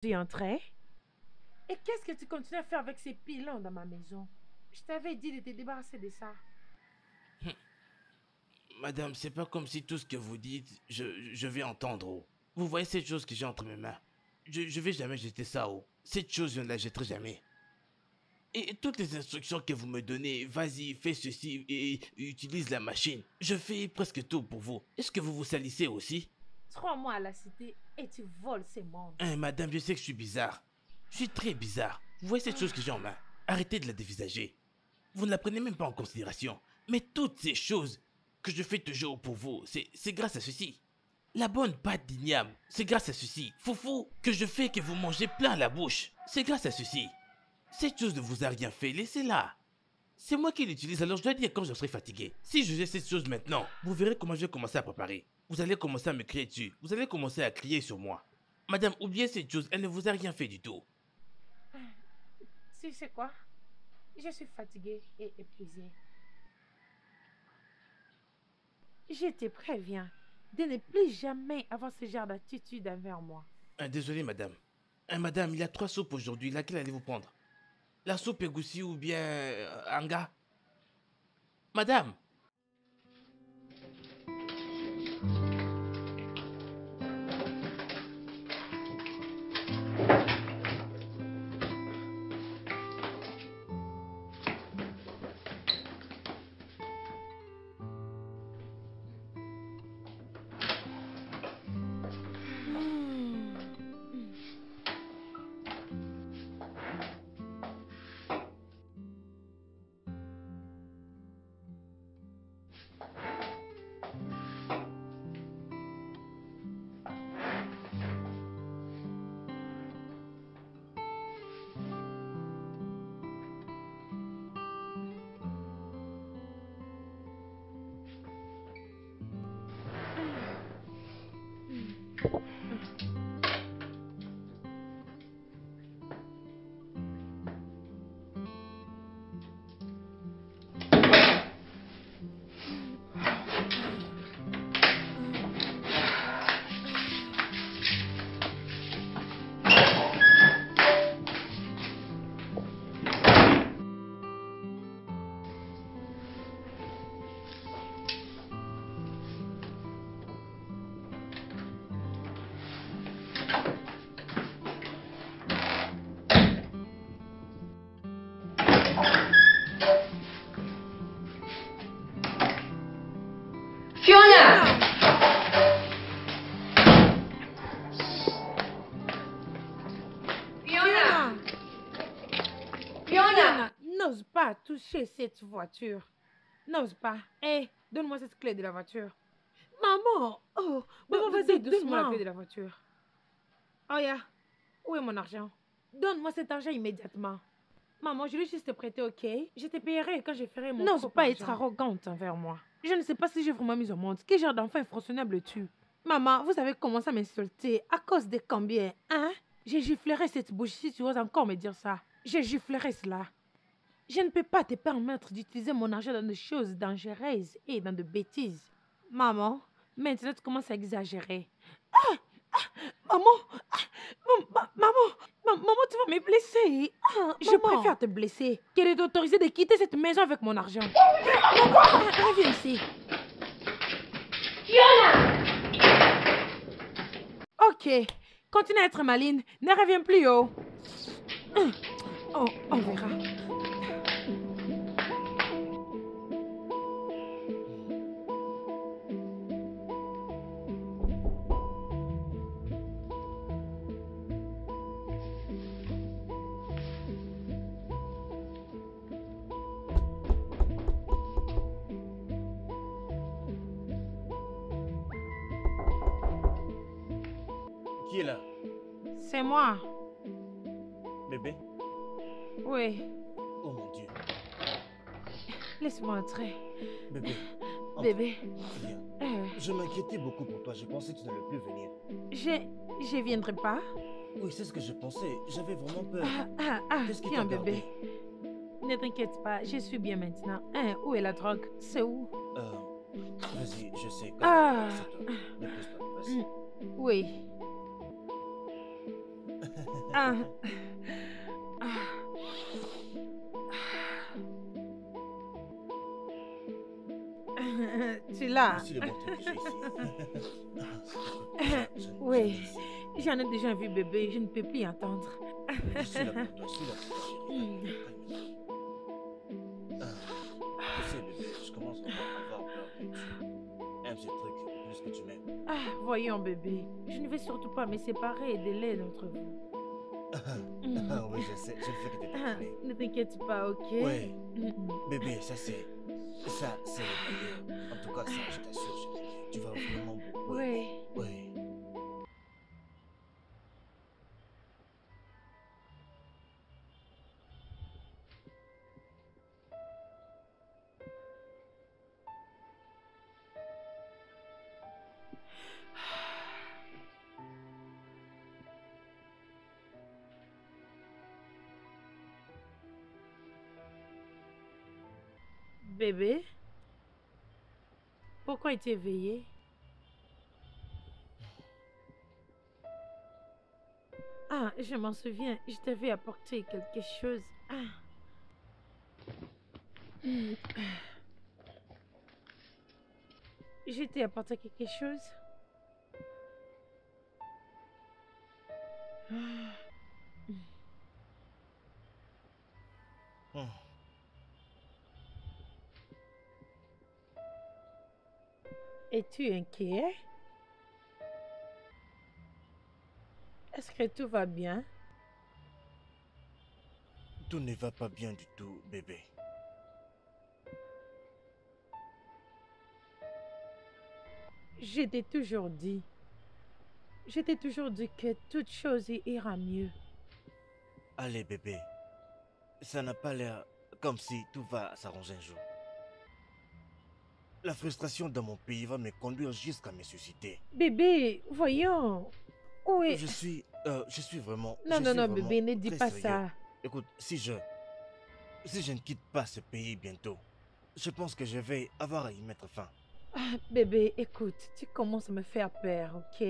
Tu es entré? Et qu'est-ce que tu continues à faire avec ces pilons dans ma maison? Je t'avais dit de te débarrasser de ça. Madame, c'est pas comme si tout ce que vous dites, je vais entendre. Oh. Vous voyez cette chose que j'ai entre mes mains? Je vais jamais jeter ça. Oh. Cette chose, je ne la jetterai jamais. Et toutes les instructions que vous me donnez, vas-y, fais ceci et utilise la machine. Je fais presque tout pour vous. Est-ce que vous vous salissez aussi? 3 mois à la cité et tu voles ces mondes. Hein, madame, je sais que je suis bizarre. Je suis très bizarre. Vous voyez cette chose que j'ai en main? Arrêtez de la dévisager. Vous ne la prenez même pas en considération. Mais toutes ces choses que je fais toujours pour vous, c'est grâce à ceci. La bonne pâte d'igname, c'est grâce à ceci. Foufou, que je fais que vous mangez plein la bouche, c'est grâce à ceci. Cette chose ne vous a rien fait, laissez-la. C'est moi qui l'utilise, alors je dois dire quand je serai fatigué. Si je fais cette chose maintenant, vous verrez comment je vais commencer à préparer. Vous allez commencer à me crier dessus, vous allez commencer à crier sur moi. Madame, oubliez cette chose, elle ne vous a rien fait du tout. Tu sais quoi? Je suis fatiguée et épuisée. Je te préviens de ne plus jamais avoir ce genre d'attitude envers moi. Désolé, madame. Madame, il y a 3 soupes aujourd'hui, laquelle allez-vous prendre? La soupe égoussie ou bien anga? Madame! Fiona! Fiona! Fiona! N'ose pas toucher cette voiture. N'ose pas. Hé, donne-moi cette clé de la voiture. Maman! Oh, maman, vas-y, donne-moi la clé de la voiture. Oh, ya. Où est mon argent? Donne-moi cet argent immédiatement. Maman, je vais juste te prêter, ok? Je te payerai quand je ferai mon N'ose pas être arrogante envers moi. Je ne sais pas si j'ai vraiment mis au monde. Quel genre d'enfant infractionnable es-tu? Maman, vous avez commencé à m'insulter à cause de combien, hein? Je giflerai cette bouche si tu oses encore me dire ça. Je giflerai cela. Je ne peux pas te permettre d'utiliser mon argent dans des choses dangereuses et dans de bêtises. Maman, maintenant tu commences à exagérer. Maman, maman, tu vas me blesser. Je préfère te blesser que de t'autoriser de quitter cette maison avec mon argent. Maman, reviens ici. Fiona! Ok, continue à être maline. Ne reviens plus, oh. Oh, on verra. Qui est là? C'est moi. Bébé? Oui, Oh mon Dieu. laisse-moi entrer. Bébé. entre. Bébé, Viens. Je m'inquiétais beaucoup pour toi. Je pensais que tu n'allais plus venir. je viendrai pas. Oui, c'est ce que je pensais. J'avais vraiment peur. Qu'est-ce qui Tiens, t'a bébé. gardé? Ne t'inquiète pas, je suis bien maintenant. Où est la drogue? C'est où? Vas-y, je sais. Ah. C'est toi. Ne pousse pas. Vas-y. Oui. Ah. Ah. Tu l'as? Voici le bon truc que j'ai ici. Oui, j'en ai déjà vu bébé, je ne peux plus y entendre. Je suis là pour toi, je suis là pour toi, chérie. Calme-toi. Tu sais, bébé, je commence vraiment à avoir peur que tu aimes ces trucs plus que tu m'aimes. Ah, voyons bébé, je ne vais surtout pas me séparer de l'un d'entre vous. Oui, je sais, je fais que t'es taquiné. Ne t'inquiète pas, ok? Ouais, bébé, ça c'est le meilleur. En tout cas, ça, je t'assure, chérie. Tu vas vraiment beaucoup aimer. Oui. Oui. Bébé, pourquoi es-tu éveillé? Ah, je m'en souviens, je t'avais apporté quelque chose. Ah. Je t'ai apporté quelque chose? Ah. Hmm. Es-tu inquiet? Est-ce que tout va bien? Tout ne va pas bien du tout, bébé. Je t'ai toujours dit. Je t'ai toujours dit que toute chose ira mieux. Allez, bébé. Ça n'a pas l'air comme si tout va s'arranger un jour. La frustration dans mon pays va me conduire jusqu'à me susciter. Bébé, voyons. Oui. Je suis vraiment, Non, je non, suis non, vraiment bébé, ne dis très pas sérieux. ça. Écoute, si je ne quitte pas ce pays bientôt, je pense que je vais avoir à y mettre fin. Ah, bébé, écoute, tu commences à me faire peur, ok?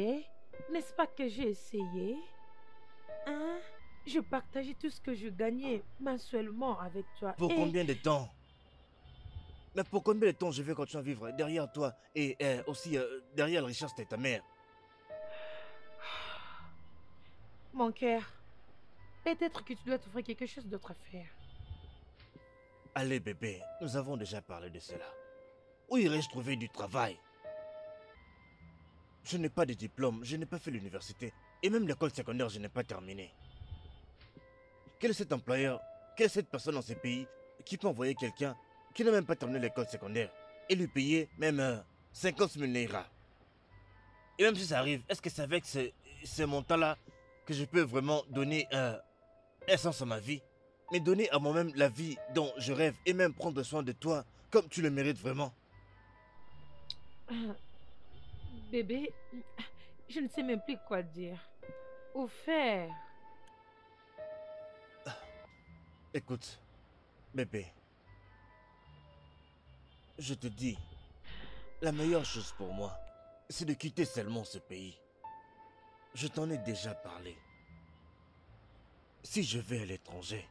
N'est-ce pas que j'ai essayé? Hein? Je partageais tout ce que je gagnais mensuellement avec toi. Pour Et combien de temps? Mais pour combien de temps je vais continuer à vivre derrière toi et aussi derrière la richesse de ta mère? mon cœur, peut-être que tu dois t'offrir quelque chose d'autre à faire. Allez bébé, nous avons déjà parlé de cela. Où irais-je trouver du travail? Je n'ai pas de diplôme, je n'ai pas fait l'université. Et même l'école secondaire, je n'ai pas terminé. Quel est cet employeur, quelle est cette personne dans ce pays qui peut envoyer quelqu'un qui n'a même pas terminé l'école secondaire et lui payer même 50 000 naira? Et même si ça arrive, est-ce que c'est avec ce montant-là que je peux vraiment donner un sens à ma vie? Mais donner à moi-même la vie dont je rêve et même prendre soin de toi comme tu le mérites vraiment? Ah, bébé, je ne sais même plus quoi dire. Ou faire. Écoute, bébé, je te dis, la meilleure chose pour moi, c'est de quitter seulement ce pays. Je t'en ai déjà parlé. Si je vais à l'étranger,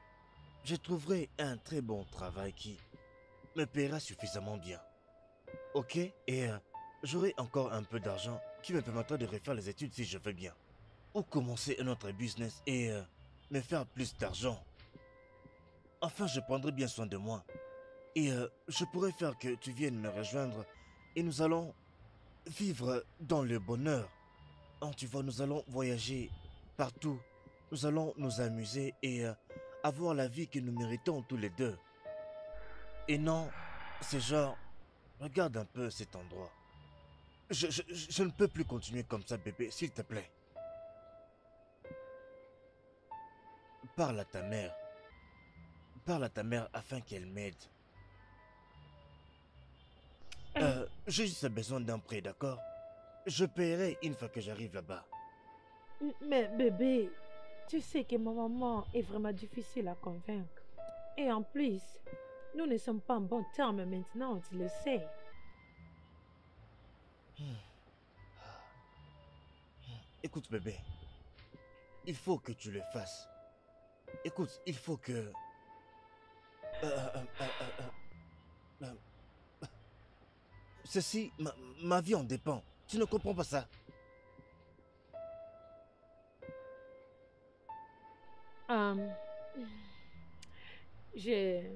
je trouverai un très bon travail qui me paiera suffisamment bien. Ok? Et j'aurai encore un peu d'argent qui me permettra de refaire les études si je veux bien. Ou commencer un autre business et me faire plus d'argent. Enfin, je prendrai bien soin de moi. Et je pourrais faire que tu viennes me rejoindre et nous allons vivre dans le bonheur. Oh, tu vois, nous allons voyager partout. Nous allons nous amuser et avoir la vie que nous méritons tous les deux. Et non, c'est genre, regarde un peu cet endroit. Je ne peux plus continuer comme ça, bébé, s'il te plaît. Parle à ta mère. Parle à ta mère afin qu'elle m'aide. J'ai juste besoin d'un prêt, d'accord? Je paierai une fois que j'arrive là-bas. Mais bébé, tu sais que ma maman est vraiment difficile à convaincre. Et en plus, nous ne sommes pas en bon terme maintenant, tu le sais. Écoute, bébé. il faut que tu le fasses. Écoute, il faut que... Ceci, ma vie en dépend. Tu ne comprends pas ça? Euh, je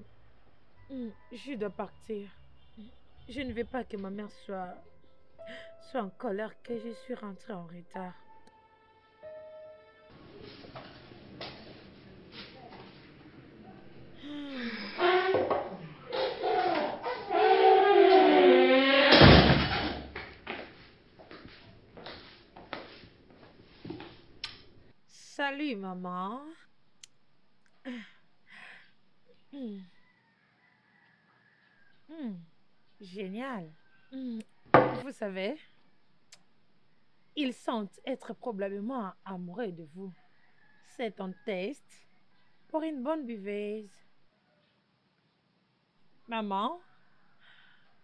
dois partir. Je ne veux pas que ma mère soit en colère que je suis rentrée en retard. Salut, maman. Génial. Vous savez, ils sentent être probablement amoureux de vous. C'est un test pour une bonne buveuse. Maman,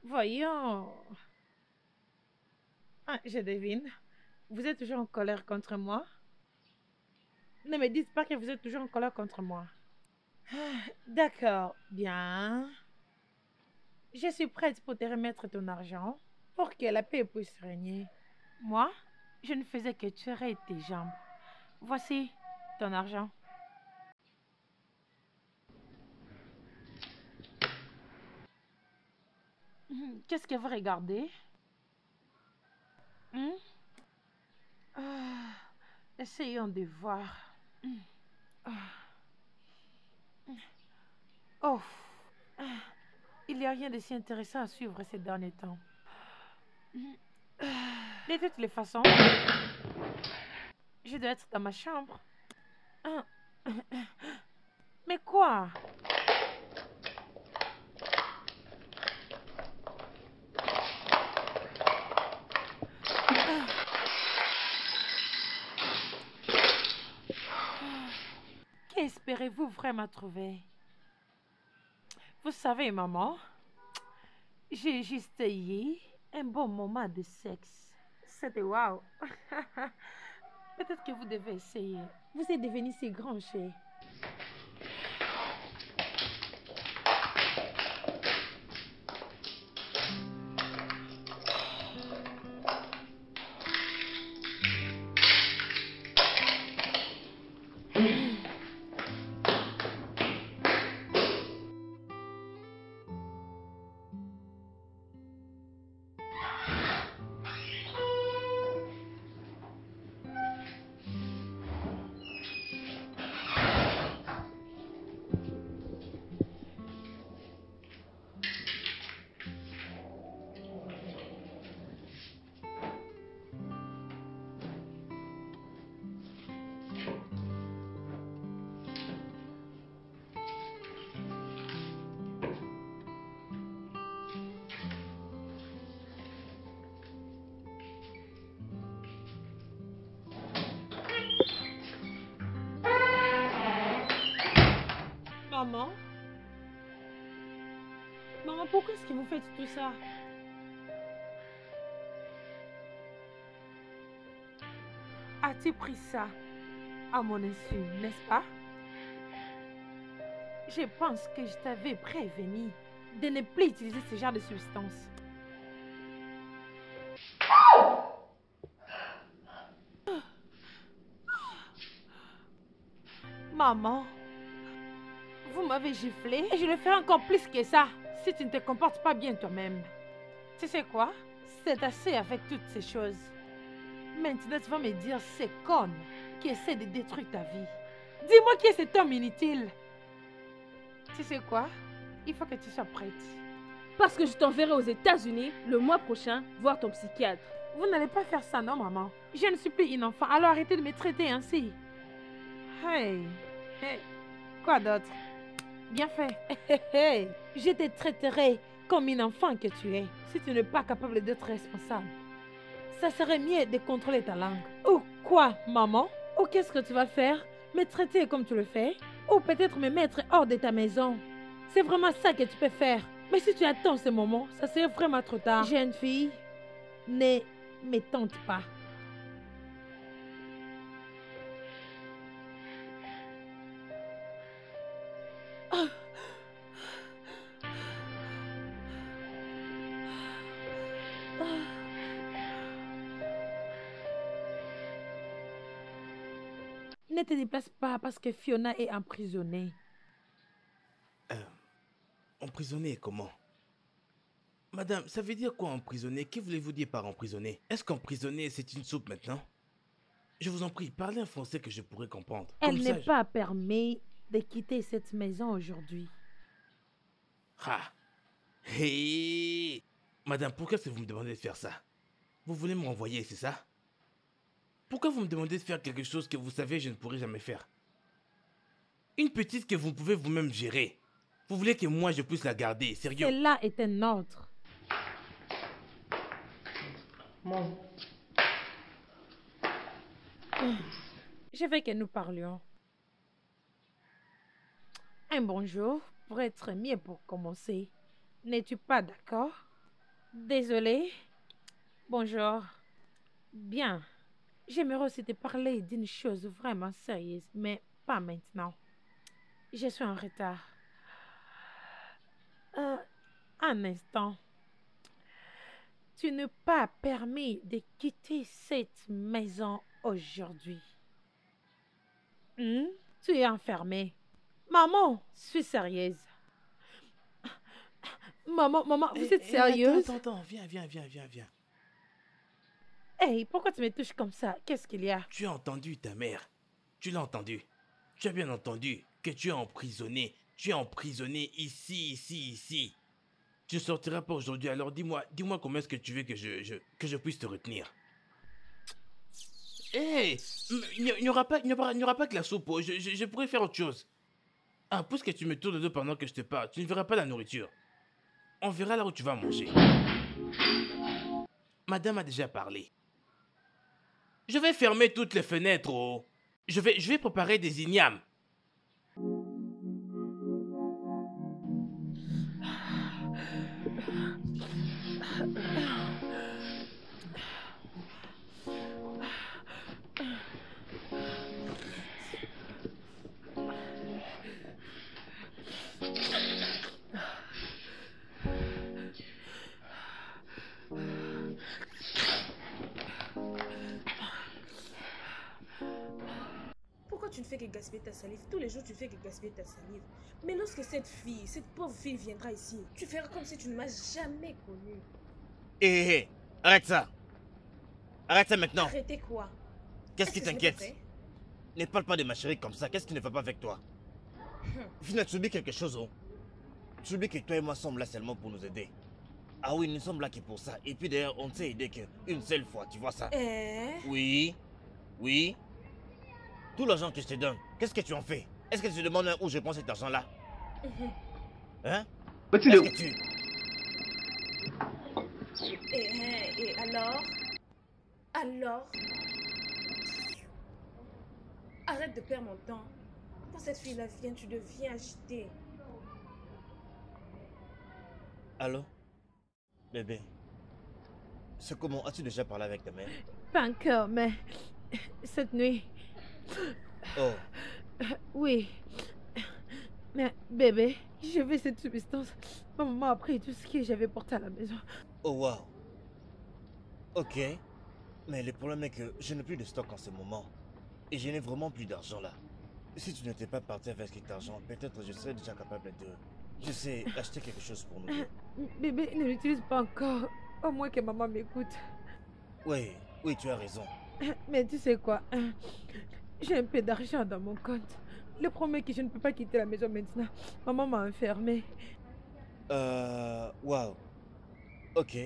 voyons. Ah, je devine. Vous êtes toujours en colère contre moi? Ne me dites pas que vous êtes toujours en colère contre moi. D'accord, bien. Je suis prête pour te remettre ton argent pour que la paix puisse régner. Moi, je ne faisais que tirer tes jambes. Voici ton argent. Qu'est-ce que vous regardez? Essayons de voir. Oh, il n'y a rien de si intéressant à suivre ces derniers temps. De toutes les façons, je dois être dans ma chambre. Mais quoi? Qu'espérez-vous vraiment trouver? Vous savez, maman, j'ai juste eu un bon moment de sexe. C'était wow. Peut-être que vous devez essayer. Vous êtes devenu si grand, chez. Maman? Maman, pourquoi est-ce que vous faites tout ça? As-tu pris ça à mon insu, n'est-ce pas? Je pense que je t'avais prévenu de ne plus utiliser ce genre de substance. Maman, vous m'avez giflé et je le ferai encore plus que ça si tu ne te comportes pas bien toi-même. Tu sais quoi? C'est assez avec toutes ces choses. Maintenant, tu vas me dire c'est conne qui essaie de détruire ta vie. Dis-moi qui est cet homme inutile. Tu sais quoi? Il faut que tu sois prête. Parce que je t'enverrai aux États-Unis le mois prochain voir ton psychiatre. Vous n'allez pas faire ça, non, maman? Je ne suis plus une enfant, alors arrêtez de me traiter ainsi. Hey, hey, quoi d'autre? Bien fait. Je te traiterai comme une enfant que tu es, si tu n'es pas capable d'être responsable. Ça serait mieux de contrôler ta langue. Ou quoi, maman? Ou qu'est-ce que tu vas faire? Me traiter comme tu le fais? Ou peut-être me mettre hors de ta maison? C'est vraiment ça que tu peux faire. Mais si tu attends ce moment, ça serait vraiment trop tard. Jeune fille, ne me tente pas. Ne te déplace pas parce que Fiona est emprisonnée. Emprisonné comment? Madame, ça veut dire quoi emprisonné? Que voulez-vous dire par emprisonné? Est-ce qu'emprisonné, c'est une soupe maintenant? Je vous en prie, parlez un français que je pourrais comprendre. Elle Comme n'est ça, pas permis de quitter cette maison aujourd'hui. Ah! Hey! Madame, pourquoi est-ce que vous me demandez de faire ça? Vous voulez me renvoyer, c'est ça? Pourquoi vous me demandez de faire quelque chose que vous savez je ne pourrai jamais faire? Une petite que vous pouvez vous-même gérer. Vous voulez que moi je puisse la garder, sérieux? Cela est un ordre. Je veux que nous parlions. Un bonjour pourrait être mieux pour commencer. N'es-tu pas d'accord? Désolé. Bonjour. Bien. J'aimerais aussi te parler d'une chose vraiment sérieuse, mais pas maintenant. Je suis en retard. Un instant. Tu n'es pas permis de quitter cette maison aujourd'hui. Tu es enfermé. Maman, je suis sérieuse. Maman, vous êtes sérieuse? Attends, viens. Hey, pourquoi tu me touches comme ça? Qu'est-ce qu'il y a? Tu as entendu ta mère. Tu l'as entendu. Tu as bien entendu que tu es emprisonné. Tu es emprisonné ici. Tu ne sortiras pas aujourd'hui, alors dis-moi comment est-ce que tu veux que je puisse te retenir. Hé, il n'y aura pas que la soupe, oh. Je pourrais faire autre chose. Ah, puisque tu me tournes le dos pendant que je te parle, tu ne verras pas la nourriture. On verra là où tu vas manger. Madame a déjà parlé. Je vais fermer toutes les fenêtres, oh. Je vais préparer des ignames. Pourquoi tu ne fais que gaspiller ta salive? Tous les jours, tu fais que gaspiller ta salive. Mais lorsque cette pauvre fille viendra ici, tu feras comme si tu ne m'as jamais connue. Hé, arrête ça. Arrête ça maintenant. Arrêtez quoi? Qu'est-ce qui que je n'ai pas t'inquiète? fait? Ne parle pas de ma chérie comme ça. Qu'est-ce qui ne va pas avec toi? Fina, tu oublies quelque chose, oh. Tu oublies que toi et moi sommes là seulement pour nous aider. Ah oui, nous sommes là que pour ça. Et puis d'ailleurs, on ne s'est aidé qu'une seule fois, tu vois ça? Oui. Tout l'argent que je te donne, qu'est-ce que tu en fais? Est-ce que tu te demandes où je prends cet argent-là? Hein? Est-ce que tu... Et alors? Arrête de perdre mon temps. Quand cette fille-là vient, tu deviens agité. Allô? Bébé? C'est comment? As-tu déjà parlé avec ta mère? Pas encore, mais cette nuit... Oh. Oui. Mais bébé, je veux cette substance. Ma maman a pris tout ce que j'avais porté à la maison. Oh wow. Ok. Mais le problème est que je n'ai plus de stock en ce moment. Et je n'ai vraiment plus d'argent là. Si tu n'étais pas parti avec cet argent, peut-être je serais déjà capable de... Je sais, acheter quelque chose pour nous deux. Bébé, ne l'utilise pas encore. Au moins que maman m'écoute. Oui, tu as raison. Mais tu sais quoi? J'ai un peu d'argent dans mon compte. Le problème est que je ne peux pas quitter la maison maintenant. Maman m'a enfermée. Wow. Ok.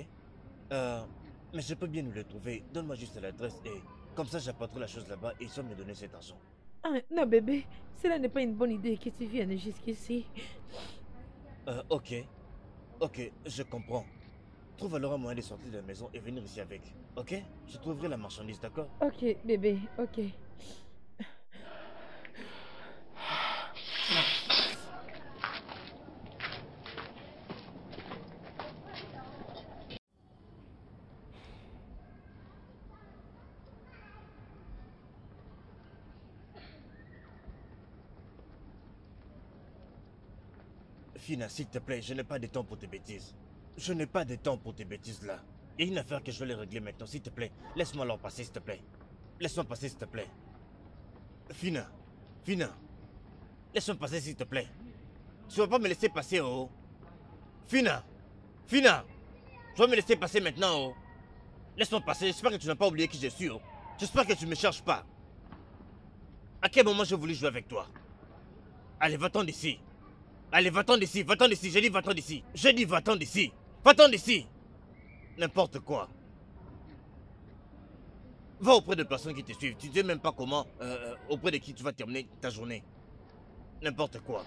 Mais je peux bien nous le trouver. Donne-moi juste l'adresse et comme ça j'apporterai la chose là-bas et ils vont me donner cet argent. Ah, non bébé, cela n'est pas une bonne idée que tu viennes jusqu'ici. Ok, je comprends. Trouve alors un moyen de sortir de la maison et venir ici avec. Ok? Je trouverai la marchandise, d'accord? Ok bébé, ok. Fina, s'il te plaît, je n'ai pas de temps pour tes bêtises. Je n'ai pas de temps pour tes bêtises là. Il y a une affaire que je vais les régler maintenant, s'il te plaît. Laisse-moi leur passer, s'il te plaît. Laisse-moi passer, s'il te plaît. Fina, Fina, laisse-moi passer s'il te plaît. Tu vas pas me laisser passer, oh. Fina, Fina, tu vas me laisser passer maintenant, oh. Laisse-moi passer, j'espère que tu n'as pas oublié qui je suis, oh. J'espère que tu ne me cherches pas. À quel moment j'ai voulu jouer avec toi? Allez, va-t'en d'ici. Allez, va-t'en d'ici, va-t'en d'ici, j'ai dit va-t'en d'ici. J'ai dit va-t'en d'ici, va-t'en d'ici. N'importe quoi. Va auprès de personnes qui te suivent. Tu ne sais même pas comment, auprès de qui tu vas terminer ta journée. N'importe quoi.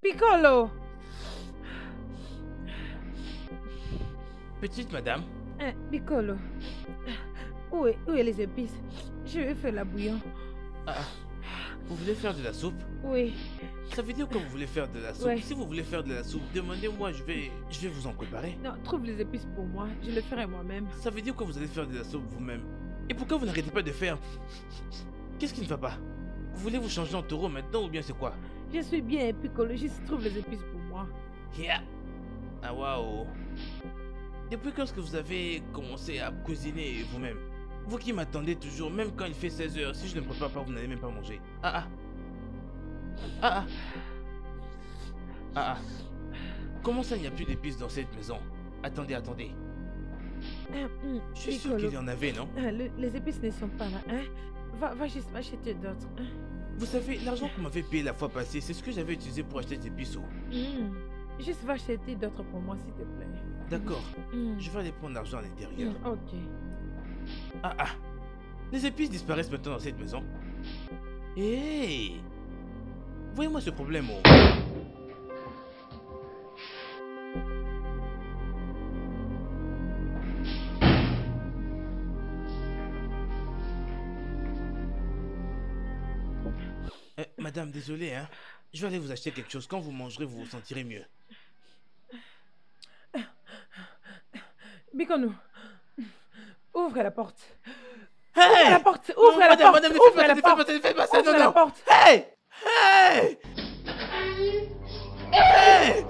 Piccolo! Petite madame, Piccolo. Où est les épices? Je vais faire la bouillon. vous voulez faire de la soupe? Oui. Ça veut dire que vous voulez faire de la soupe. Ouais. Si vous voulez faire de la soupe, demandez-moi, je vais vous en préparer. Non, trouve les épices pour moi. Je le ferai moi-même. Ça veut dire que vous allez faire de la soupe vous-même. Et pourquoi vous n'arrêtez pas de faire? Qu'est-ce qui ne va pas? Vous voulez vous changer en taureau maintenant ou bien c'est quoi? Je suis bien, Piccolo. Juste trouve les épices pour moi. Yeah. Ah waouh. Depuis quand est-ce que vous avez commencé à cuisiner vous-même? Vous qui m'attendez toujours, même quand il fait 16 h, si je ne prépare pas, vous n'allez même pas manger. Comment ça, il n'y a plus d'épices dans cette maison? Attendez. Je suis sûr qu'il y en avait, non? Les épices ne sont pas là, hein? Va juste m'acheter d'autres. Hein? Vous savez, l'argent que vous m'avez payé la fois passée, c'est ce que j'avais utilisé pour acheter des épices. Juste va acheter d'autres pour moi, s'il te plaît. D'accord. Je vais aller prendre l'argent à l'intérieur. Ok. Les épices disparaissent maintenant dans cette maison. Hey! Voyez-moi ce problème, oh. Madame, désolé, hein. Je vais aller vous acheter quelque chose. Quand vous mangerez, vous vous sentirez mieux. Bikonou, ouvre la porte. Hey! Ouvre la porte. Ouvre la porte. Madame, Ouvre la porte. ne faites pas ça, Ouvre non, la non. porte. Hey! Hey! Hey!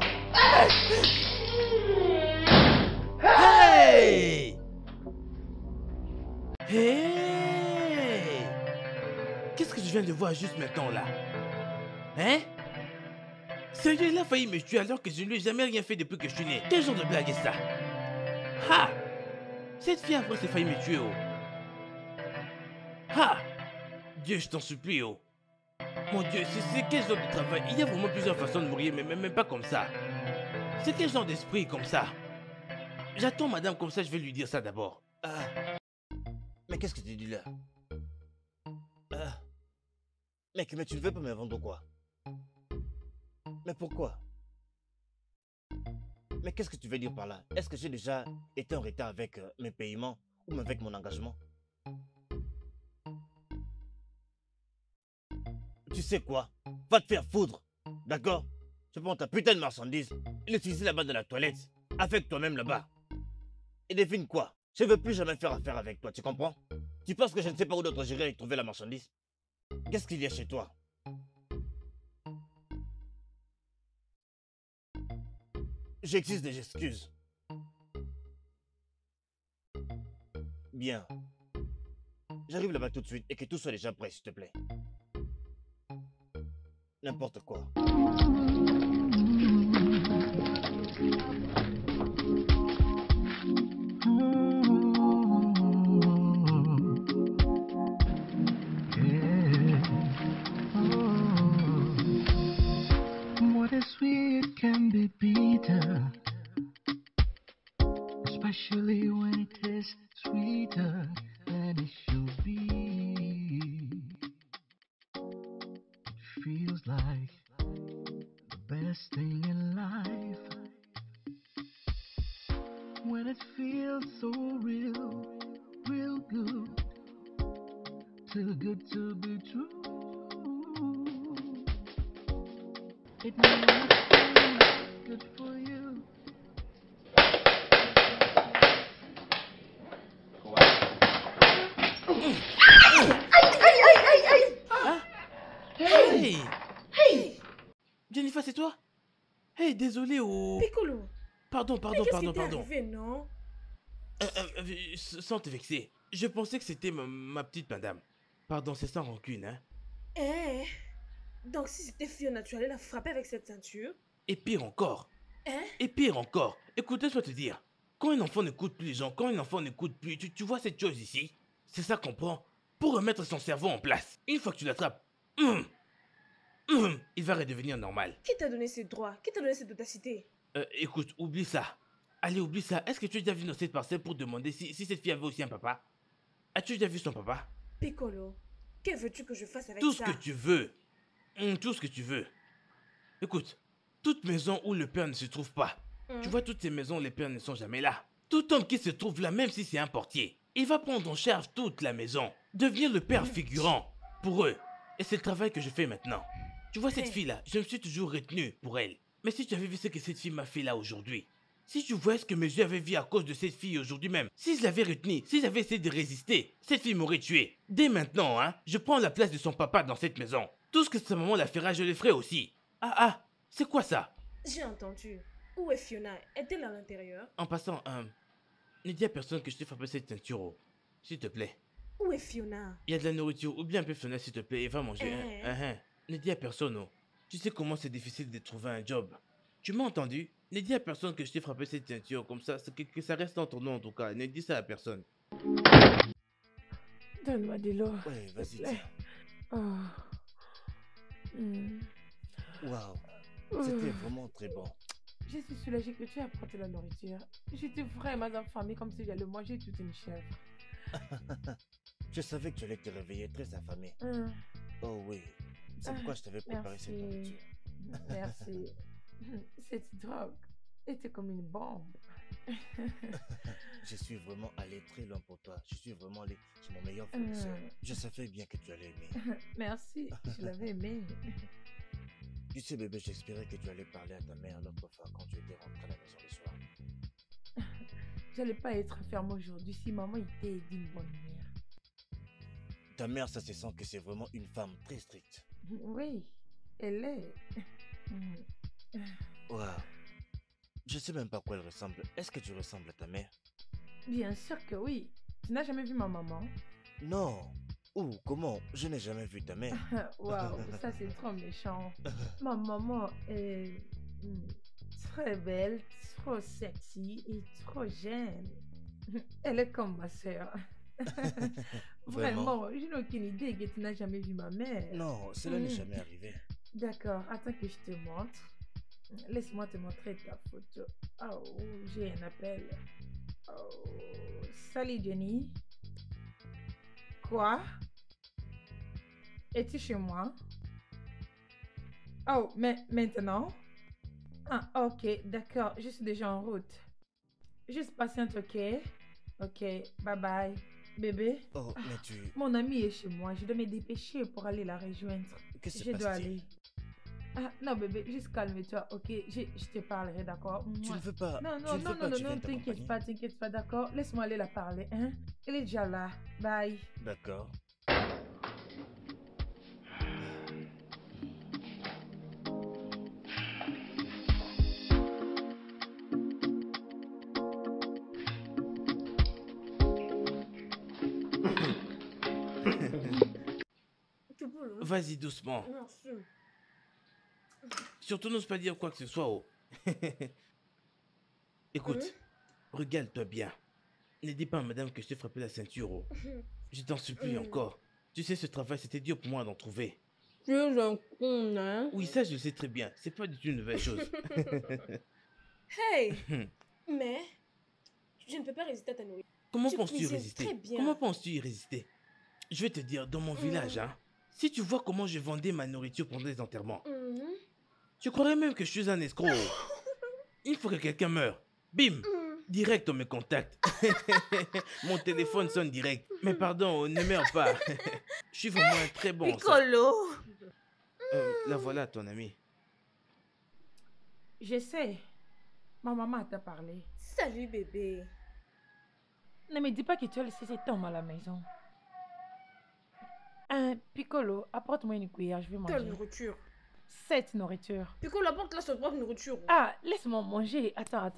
Hey! Hey! Qu'est-ce que je viens de voir juste maintenant là? Hein? Sérieux, il a failli me tuer alors que je ne lui ai jamais rien fait depuis que je suis né. Quel genre de blague est ça? Ha! Cette fille après s'est failli me tuer, oh. Ha! Dieu, je t'en supplie, oh. Mon Dieu, c'est quel genre de travail? Il y a vraiment plusieurs façons de mourir, mais même pas comme ça. C'est quel genre d'esprit comme ça? J'attends madame comme ça, je vais lui dire ça d'abord. Mais qu'est-ce que tu dis là? Mec, mais tu ne veux pas me vendre quoi? Mais pourquoi? Mais qu'est-ce que tu veux dire par là? Est-ce que j'ai déjà été en retard avec mes paiements ou même avec mon engagement? Tu sais quoi? Va te faire foudre, d'accord? Tu prends ta putain de marchandise et l'utiliser là-bas dans la toilette, avec toi-même là-bas. Et devine quoi? Je ne veux plus jamais faire affaire avec toi, tu comprends? Tu penses que je ne sais pas où d'autre j'irai trouver la marchandise? Qu'est-ce qu'il y a chez toi? J'existe des excuses. Bien. J'arrive là-bas tout de suite et que tout soit déjà prêt, s'il te plaît. N'importe quoi. What is sweet can be bitter, especially when it is sweeter than it should be. It feels like the best thing in life when it feels so real, real good, too good to be true. It may not feel good for you. Hein? Hey! Hey, Jennifer, c'est toi? Hey, désolé oh. Piccolo. Pardon, Mais pardon, qu'est-ce pardon, qui t'est pardon. arrivé, non? Sans te vexer, je pensais que c'était ma petite madame. Pardon, c'est sans rancune, hein. Eh, donc si c'était Fiona, tu allais la frapper avec cette ceinture? Et pire encore, Hein? écoute, laisse-moi te dire. Quand un enfant n'écoute plus les gens, quand un enfant n'écoute plus, tu vois cette chose ici? C'est ça qu'on prend pour remettre son cerveau en place. Une fois que tu l'attrapes, il va redevenir normal. Qui t'a donné ces droits? Qui t'a donné cette audacité? Écoute, oublie ça. Allez, oublie ça. Est-ce que tu as déjà vu dans cette parcelle pour demander si cette fille avait aussi un papa? As-tu déjà vu son papa? Piccolo, que veux-tu que je fasse avec Tout ce ça? que tu veux. Tout ce que tu veux. Écoute, toute maison où le père ne se trouve pas. Tu vois, toutes ces maisons où les pères ne sont jamais là. Tout homme qui se trouve là, même si c'est un portier, il va prendre en charge toute la maison. Devenir le père figurant pour eux. Et c'est le travail que je fais maintenant. Tu vois cette fille-là, je me suis toujours retenu pour elle. Mais si tu avais vu ce que cette fille m'a fait là aujourd'hui, si tu voyais ce que mes yeux avaient vu à cause de cette fille aujourd'hui même, si je l'avais retenue, si j'avais essayé de résister, cette fille m'aurait tué. Dès maintenant, hein, je prends la place de son papa dans cette maison. Tout ce que sa maman la fera, je le ferai aussi. Ah, c'est quoi ça? J'ai entendu. Où est Fiona? Est-elle à l'intérieur? En passant, ne dis à personne que je t'ai frappé cette ceinture, oh. S'il te plaît. Où est Fiona? Il y a de la nourriture, oublie un peu Fiona s'il te plaît et va manger. Ne dis à personne, oh. Tu sais comment c'est difficile de trouver un job. Tu m'as entendu? Ne dis à personne que je t'ai frappé cette ceinture, comme ça, que ça reste entre nous en tout cas. Ne dis ça à personne. Donne-moi de l'eau. Ouais, vas-y, s'il te plaît. tiens. Oh. Waouh, c'était vraiment très bon. Je suis soulagée que tu aies apporté la nourriture. J'étais vraiment affamée comme si j'allais manger toute une chèvre. Je savais que tu allais te réveiller très affamé. Oh oui, c'est pourquoi je t'avais préparé cette nourriture. Merci. Cette drogue était comme une bombe. Je suis vraiment allé très loin pour toi. Je suis vraiment allé chez mon meilleur fournisseur. Je savais bien que tu allais aimer. Merci, je l'avais aimé. Tu sais bébé, j'espérais que tu allais parler à ta mère l'autre fois quand tu étais rentré à la maison le soir. J'allais pas être ferme aujourd'hui si maman était d'une bonne mère. Ta mère, ça se sent que c'est vraiment une femme très stricte. Oui, elle est. Waouh. Je sais même pas à quoi elle ressemble. Est-ce que tu ressembles à ta mère? Bien sûr que oui. Tu n'as jamais vu ma maman? Non. Oh, comment? Je n'ai jamais vu ta mère. Waouh, ça c'est trop méchant. Ma maman est très belle, trop sexy et trop jeune. Elle est comme ma sœur. Vraiment, je n'ai aucune idée que tu n'as jamais vu ma mère. Non, cela n'est jamais arrivé. D'accord, attends que je te montre. Laisse-moi te montrer ta photo. Oh, j'ai un appel. Oh, salut Jenny. Quoi? Es-tu chez moi? Oh, mais maintenant? Ah, ok, d'accord, je suis déjà en route. Juste patiente, ok? Ok, bye bye. Bébé? Oh, mais tu... Mon ami est chez moi, je dois me dépêcher pour aller la rejoindre. Qu'est-ce qui Je se dois passe-t-il? aller. Ah, non, bébé, juste calme-toi, ok? Je te parlerai, d'accord? Tu ne veux pas... Non, tu non, ne non, veux pas non, que je non, vienne t'inquiète pas, d'accord? Laisse-moi aller la parler, hein? Elle est déjà là. Bye. D'accord. Piccolo. Vas-y doucement. Merci. Surtout n'ose pas dire quoi que ce soit, oh. Écoute, regarde-toi bien. Ne dis pas à madame que je t'ai frappé la ceinture. Oh. Je t'en supplie encore. Tu sais, ce travail, c'était dur pour moi d'en trouver. Tu es un con, hein? Oui, ça, je le sais très bien. C'est pas du tout une nouvelle chose. Hey! Mais, je ne peux pas résister à ta nourriture. Comment Tu penses-tu y cuisines résister? très bien. Comment penses-tu y résister? Je vais te dire, dans mon village, hein, si tu vois comment je vendais ma nourriture pendant les enterrements, tu croirais même que je suis un escroc. Il faut que quelqu'un meure. Bim! Direct, on me contacte. Mon téléphone sonne direct. Mais pardon, ne meurs pas. Je suis vraiment un très bon. Piccolo! La voilà, ton ami. Je sais. Ma maman t'a parlé. Salut, bébé. Ne me dis pas que tu as laissé cet homme à la maison. Piccolo, apporte-moi une cuillère, je vais Quelle manger. nourriture? Cette nourriture. Piccolo, apporte-la sa propre nourriture. Ah, laisse-moi manger. Attends.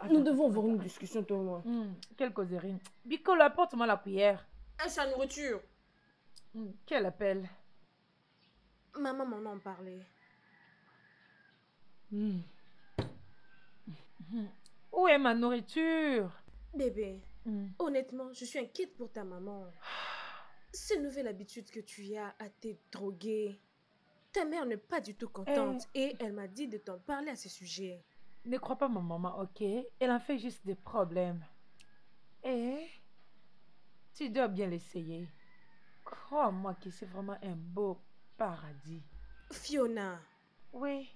Nous devons avoir une discussion, toi et moi. Quelle causerie. Piccolo, apporte-moi la cuillère. Et sa nourriture? Quel appel. Maman m'en a parlé. Où est ma nourriture? Bébé, honnêtement, je suis inquiète pour ta maman. Cette nouvelle habitude que tu as à te droguer. Ta mère n'est pas du tout contente et elle m'a dit de t'en parler à ce sujet. Ne crois pas ma maman, ok? Elle en fait juste des problèmes. Tu dois bien l'essayer. Crois-moi que c'est vraiment un beau paradis. Fiona. Oui.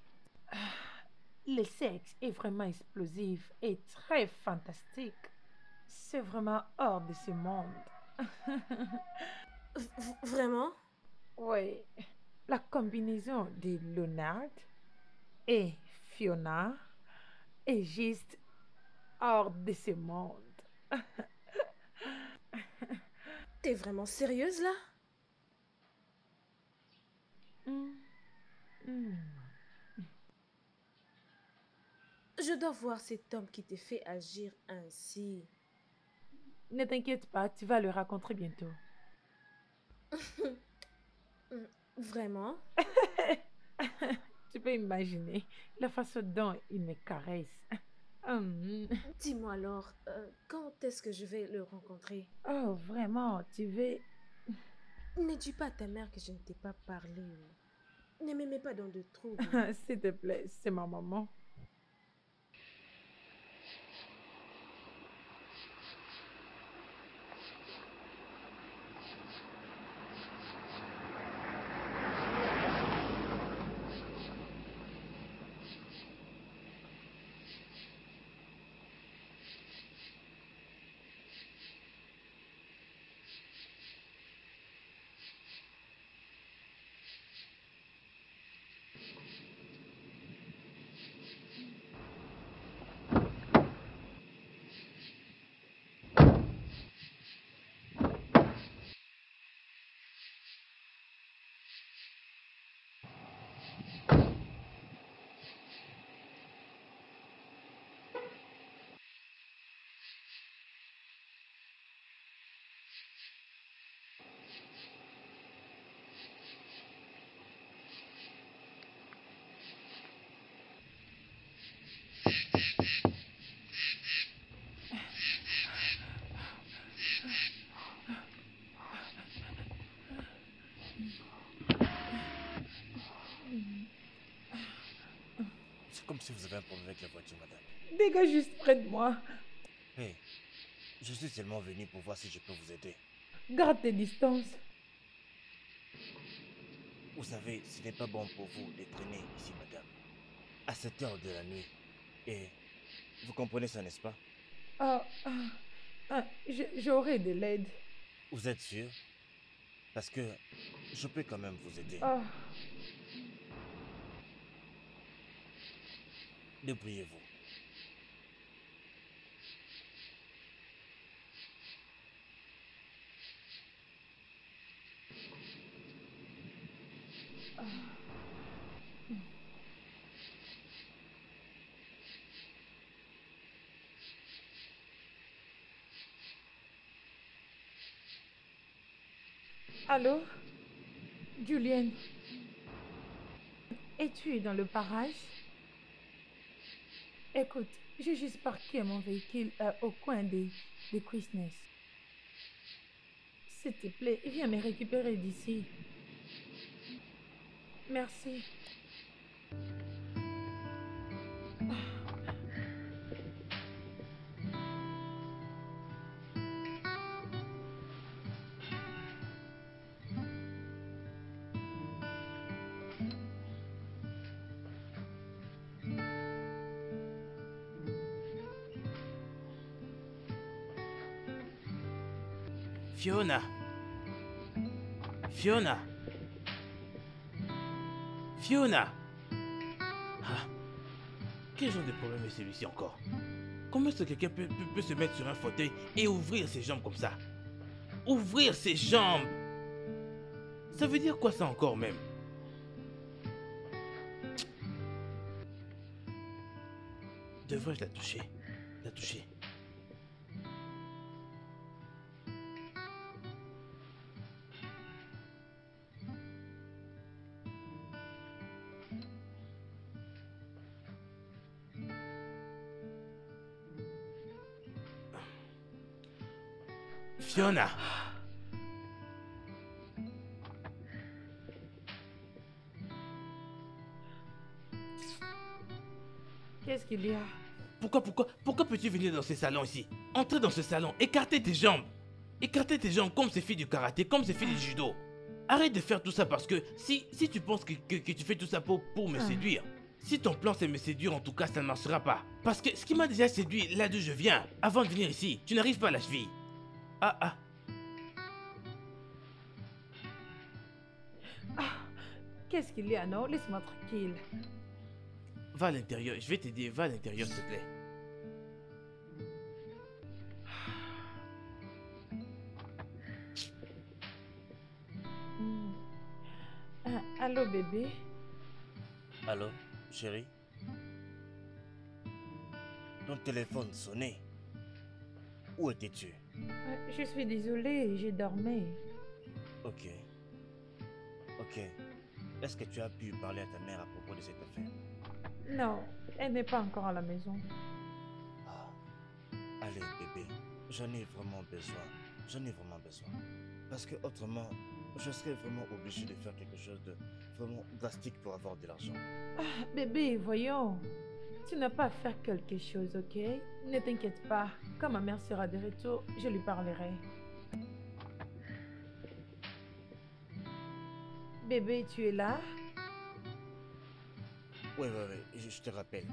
Le sexe est vraiment explosif et très fantastique. C'est vraiment hors de ce monde. Vraiment? Oui. La combinaison de Leonard et Fiona est juste hors de ce monde. T'es vraiment sérieuse là? Je dois voir cet homme qui te fait agir ainsi. Ne t'inquiète pas, tu vas le raconter bientôt. Vraiment? Tu peux imaginer la façon dont il me caresse. Dis-moi alors, quand est-ce que je vais le rencontrer? Oh, vraiment, tu veux... Ne dis pas à ta mère que je ne t'ai pas parlé. Ne me mets pas dans de troubles. S'il te plaît, c'est ma maman. C'est comme si vous avez un problème avec la voiture, madame. Dégage juste près de moi. Hey, je suis seulement venu pour voir si je peux vous aider. Garde tes distances. Vous savez, ce n'est pas bon pour vous de traîner ici, madame. À cette heure de la nuit. Et vous comprenez ça, n'est-ce pas? J'aurai de l'aide. Vous êtes sûr? Parce que je peux quand même vous aider. Débrouillez-vous. Allô? Julienne? Es-tu dans le parage? Écoute, J'ai juste parqué mon véhicule au coin des Christmas. S'il te plaît, viens me récupérer d'ici. Merci. Fiona. Fiona. Fiona. Ah, quel genre de problème est celui-ci encore? Comment est-ce que quelqu'un peut se mettre sur un fauteuil et ouvrir ses jambes comme ça? Ouvrir ses jambes! Ça veut dire quoi ça encore même? Devrais-je la toucher? La toucher? Fiona! Qu'est-ce qu'il y a? Pourquoi peux-tu venir dans ce salon ici? Entrez dans ce salon, écartez tes jambes. Écartez tes jambes comme ces filles du karaté, comme ces filles du judo. Arrête de faire tout ça parce que si tu penses que tu fais tout ça pour me séduire, si ton plan c'est me séduire, en tout cas ça ne marchera pas. Parce que ce qui m'a déjà séduit là d'où je viens, avant de venir ici, tu n'arrives pas à la cheville. Ah. Qu'est-ce qu'il y a, non? Laisse-moi tranquille. Va à l'intérieur, je vais t'aider, va à l'intérieur s'il te plaît. Allô, bébé? Allô, chérie? Ton téléphone sonnait. Où étais-tu? Je suis désolée, j'ai dormi. Ok. Est-ce que tu as pu parler à ta mère à propos de cette affaire? Non, elle n'est pas encore à la maison. Ah. Allez, bébé, j'en ai vraiment besoin. Parce que autrement, je serais vraiment obligé de faire quelque chose de vraiment drastique pour avoir de l'argent. Bébé, voyons. Tu n'as pas à faire quelque chose, ok? Ne t'inquiète pas. Quand ma mère sera de retour, je lui parlerai. Bébé, tu es là? Oui, je te rappelle.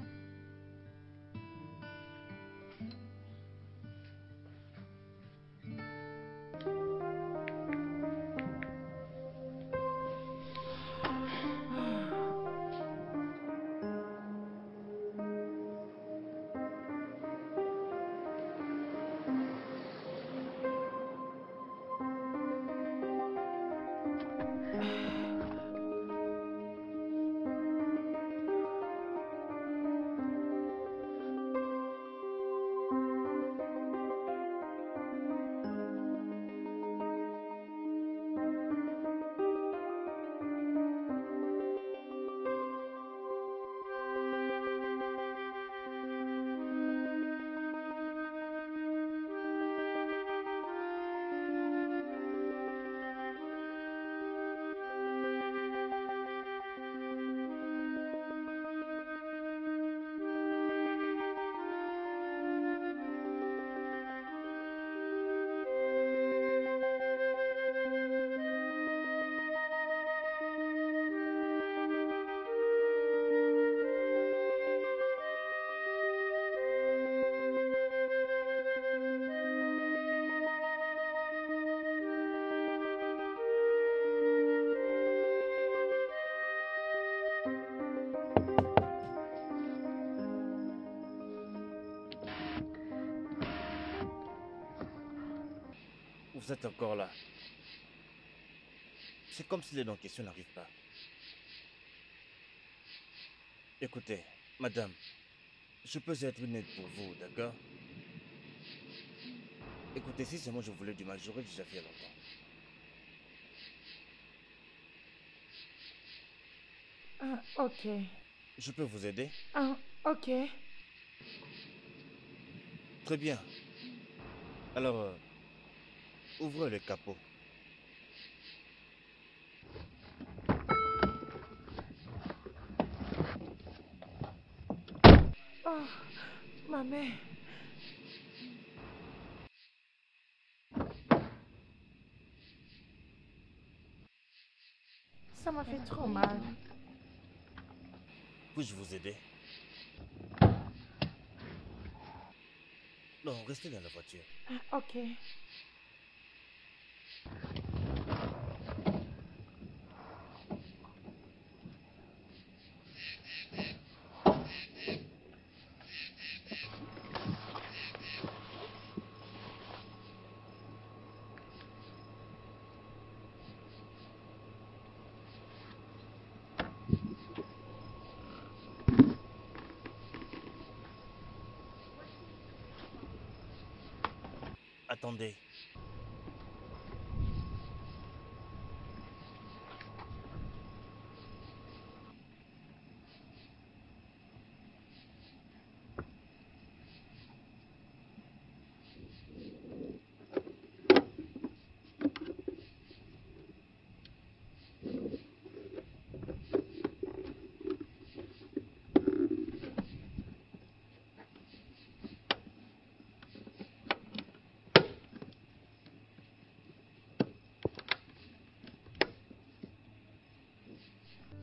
Vous êtes encore là. C'est comme si les dents en question n'arrivent pas. Écoutez, madame, je peux être une aide pour vous, d'accord? Écoutez, si c'est moi je voulais du mal, j'aurais déjà fait longtemps. Ok. Je peux vous aider? Ok. Très bien. Alors, ouvrez le capot. Oh, ma mère. Ça m'a fait trop mal. Puis-je vous aider? Non, restez dans la voiture. Ah, ok. Attendez.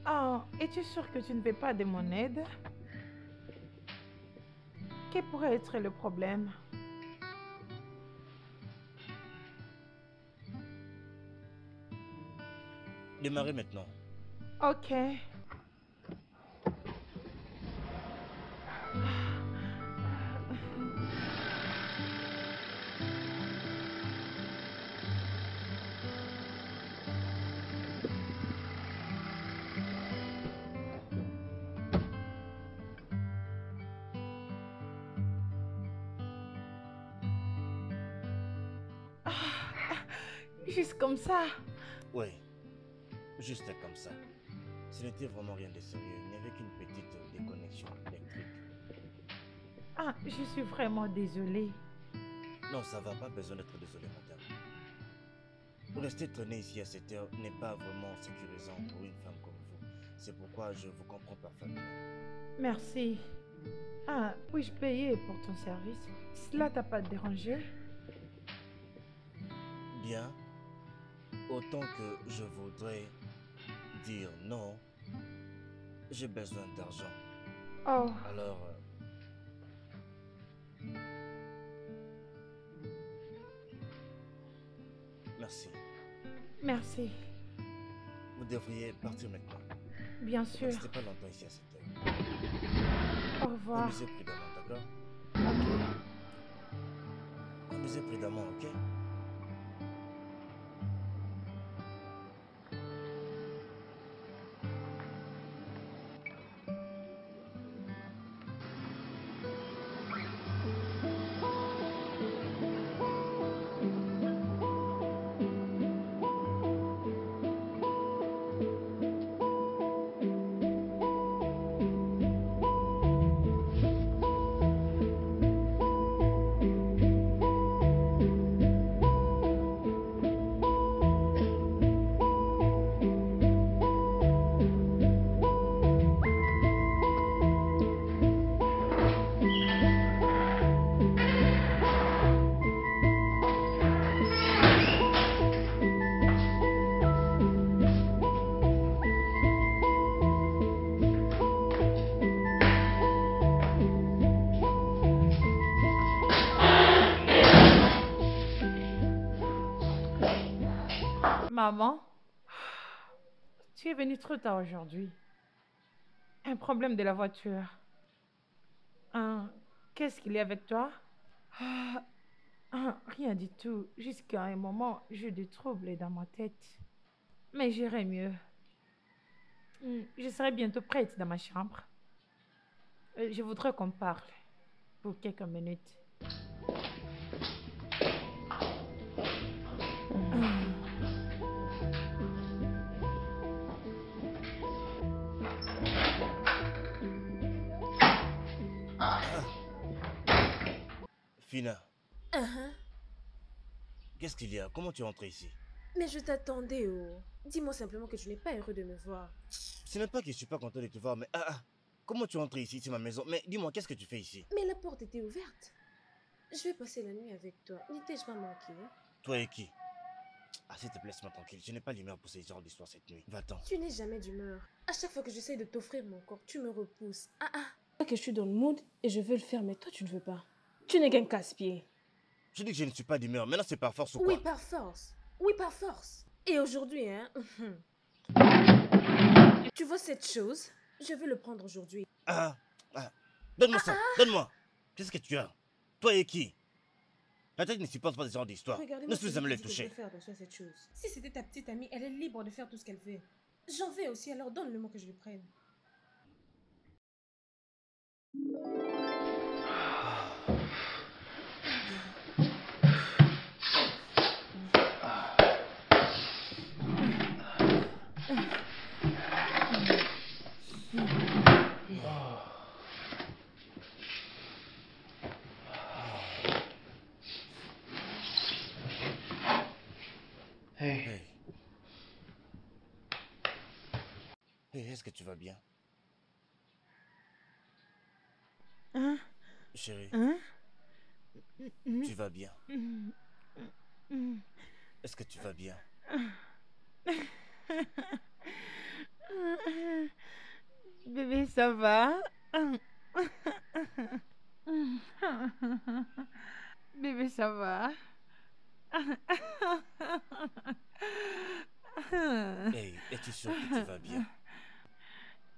Oh, es-tu sûr que tu ne veux pas de mon aide? Quel pourrait être le problème? Démarrez maintenant. Ok. Juste comme ça. Oui, juste comme ça. Ce n'était vraiment rien de sérieux. Il n'y avait qu'une petite déconnexion électrique. Ah, je suis vraiment désolée. Non, ça va, pas besoin d'être désolé, madame. Rester traîné ici à cette heure n'est pas vraiment sécurisant pour une femme comme vous. C'est pourquoi je vous comprends parfaitement. Merci. Ah, puis-je payer pour ton service? Cela t'a pas dérangé? Bien, autant que je voudrais dire non, j'ai besoin d'argent. Oh, Alors, merci. merci. Vous devriez partir maintenant. Bien sûr. Restez pas longtemps ici à cette heure. Au revoir. Conduisez prudemment, d'accord? Ok. Conduisez prudemment, ok? Maman, tu es venue trop tard aujourd'hui. Un problème de la voiture. Hein, qu'est-ce qu'il y a avec toi? Rien du tout. Jusqu'à un moment, j'ai des troubles dans ma tête. Mais j'irai mieux. Je serai bientôt prête dans ma chambre. Je voudrais qu'on parle pour quelques minutes. Fina, Uh-huh. qu'est-ce qu'il y a? Comment tu es entrée ici? Mais je t'attendais, oh. Dis-moi simplement que tu n'es pas heureux de me voir. Ce n'est pas que je suis pas content de te voir, mais comment tu es entrée ici, c'est ma maison? Mais dis-moi, qu'est-ce que tu fais ici? Mais la porte était ouverte. Je vais passer la nuit avec toi. N'y t'ai-je pas manqué? Toi et qui? Ah, s'il te plaît, laisse-moi tranquille. Je n'ai pas l'humeur pour ces genres d'histoires cette nuit. Va-t'en. Tu n'es jamais d'humeur. À chaque fois que j'essaye de t'offrir mon corps, tu me repousses. Que je suis dans le mood et je veux le faire, mais toi, tu ne veux pas. Tu n'es qu'un casse-pied. Je dis que je ne suis pas d'humeur. Maintenant, c'est par force ou quoi? Oui, par force. Oui, par force. Et aujourd'hui, hein. Tu vois cette chose? Je veux le prendre aujourd'hui. Donne-moi ça. Donne-moi. Qu'est-ce que tu as? Toi et qui? La tête ne supporte pas ce genre d'histoire. Ne suis jamais les toucher. Faire attention à cette chose. Si c'était ta petite amie, elle est libre de faire tout ce qu'elle veut. J'en vais aussi, alors donne-le-moi que je le prenne. Hey. Hey, est-ce que tu vas bien? Hein? Chérie, Hein? tu vas bien? Est-ce que tu vas bien? Bébé, ça va? Bébé, ça va? Hey, es-tu sûr que tu vas bien?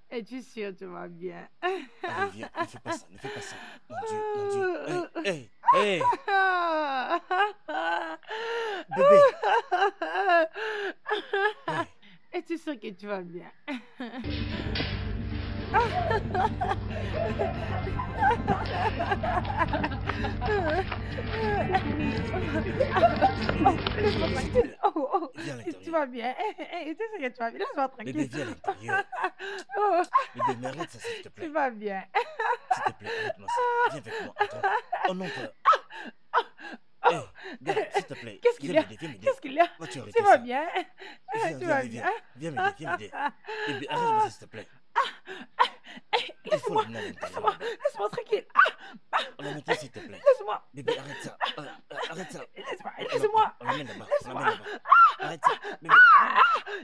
Es-tu sûr que tu vas bien? Allez, viens, ne fais pas ça, ne fais pas ça. Mon Dieu, mon Dieu. Hey, hey, hey. Bébé. Hey. Es-tu sûr que tu vas bien? Laisse-moi tranquille. Viens à l'intérieur. Tu vas bien? Tu sais que tu vas bien? Laisse-moi tranquille. Bébé, viens à l'intérieur. Oh, Bébé, mais arrête ça, s'il te plaît. tu vas bien? S'il te plaît, arrête-moi ça. Viens avec moi, attends. Oh non, pas. Hey, viens, s'il te plaît. Qu'est-ce qu'il y a? Viens m'aider. Qu'est-ce qu'il y a? Va-tu arrêter Tu vas ça? bien? Viens, Tu viens, vas viens, bien? viens m'aider, viens m'aider. Bébé, arrête-moi ça, s'il te plaît. Il faut l'amener à l'intérieur. Laisse-moi tranquille. On la mettra, s'il te plaît. Laisse-moi. Bébé, arrête ça. Arrête ça. Laisse-moi. On l'amène là-bas. On Laisse-moi. l'amène là-bas. Arrête ça. Bébé,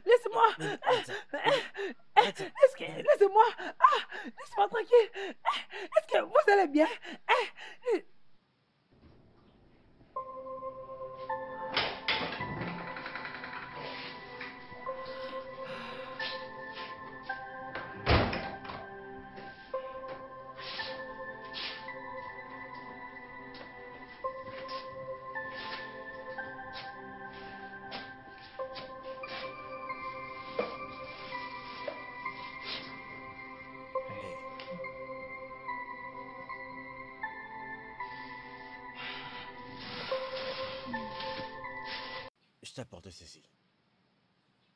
Laisse-moi. bébé, arrête ça. Arrête ça. Laisse-moi. Laisse-moi tranquille. Est-ce que vous allez bien? Hey. Je t'ai apporté ceci.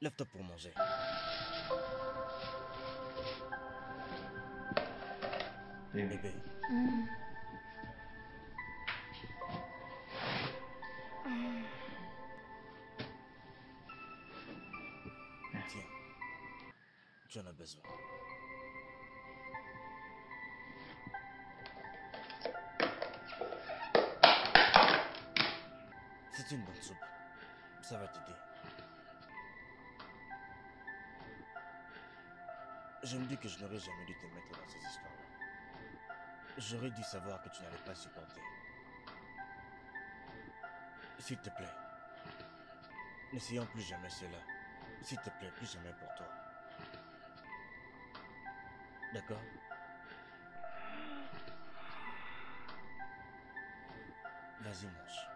Lève-toi pour manger. Bébé. Tiens. Tu en as besoin. C'est une bonne soupe. Ça va t'aider. Je me dis que je n'aurais jamais dû te mettre dans ces histoires-là. J'aurais dû savoir que tu n'allais pas supporter. S'il te plaît, n'essayons plus jamais cela. S'il te plaît, plus jamais pour toi. D'accord? Vas-y, mange.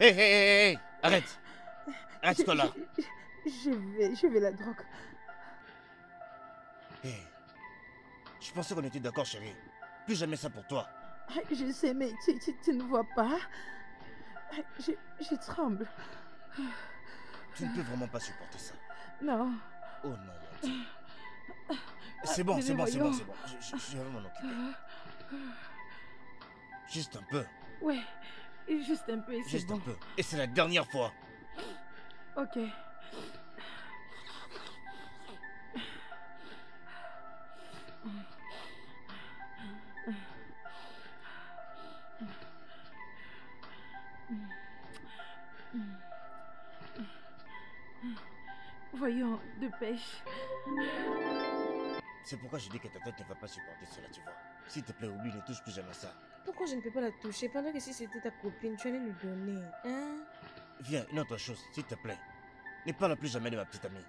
Hey, arrête! Reste-toi là! Je vais la drogue. Hey, je pensais qu'on était d'accord, chérie. Plus jamais ça pour toi. Je sais, mais tu ne vois pas. Je tremble. Tu ne peux vraiment pas supporter ça. Non. Oh non, mon Dieu. C'est bon, Mais c'est bon, c'est bon, voyons. c'est bon. Je vais m'en occuper. Juste un peu. Ouais, juste un peu, c'est Juste bon. un peu. Et c'est la dernière fois. Ok. Voyons, dépêche. C'est pourquoi je dis que ta tête ne va pas supporter cela, tu vois. S'il te plaît, oublie, ne touche plus jamais ça. Pourquoi je ne peux pas la toucher pendant que si c'était ta copine, tu allais lui donner, hein? Viens, une autre chose, s'il te plaît. Ne parle plus jamais de ma petite amie.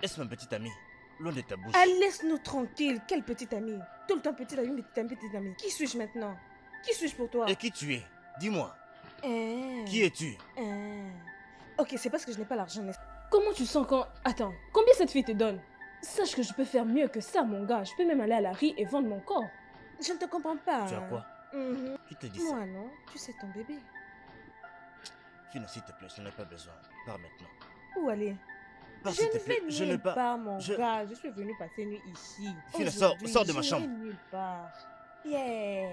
Est-ce ma petite amie? Loin de ta bouche. Ah, laisse-nous tranquille. Quelle petite amie? Tout le temps petite amie, petite amie. Qui suis-je maintenant? Qui suis-je pour toi? Et qui tu es? Dis-moi. Hein? Qui es-tu? Hein? Ok, c'est parce que je n'ai pas l'argent. Comment tu sens quand... Attends, combien cette fille te donne? Sache que je peux faire mieux que ça, mon gars. Je peux même aller à la rue et vendre mon corps. Je ne te comprends pas. Tu as quoi? Qui te dit ça? Moi, non. Tu sais ton bébé. Fina, s'il te plaît, je n'en ai pas besoin. Pars maintenant. Où aller? Pars, Je s'il te ne plaît. vais Je ne nulle pas. part, mon gars. Je suis venue passer nuit ici. Fina, Aujourd'hui, sors de ma je chambre. n'irai nulle part. Yeah.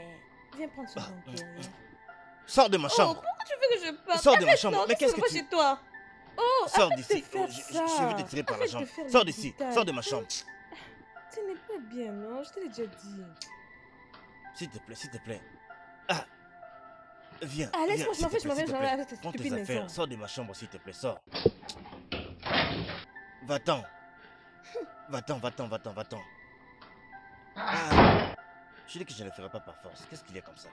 Viens prendre ce banc derrière. Sors de ma Oh, chambre. pourquoi tu veux que je parte? Sors de ma Arrête, chambre. non, Mais qu'est-ce que pas tu... chez toi? Oh, Sors arrête d'ici. de faire Je vais te tirer par la Arrête de jambe. faire Sors le d'ici. brutal. Sors de ma chambre. Ce n'est pas bien, non? Je te l'ai déjà dit. S'il te plaît, s'il te plaît. Ah. Viens. Ah, laisse-moi, viens, je m'en vais, s'il te plaît, s'il te plaît. avec cette Prends tes stupide affaires. maison. Sors de ma chambre, s'il te plaît. Sors. Va-t'en. Va-t'en, va-t'en, va-t'en, va-t'en. Ah. Je dis que je ne le ferai pas par force. Qu'est-ce qu'il y a comme ça?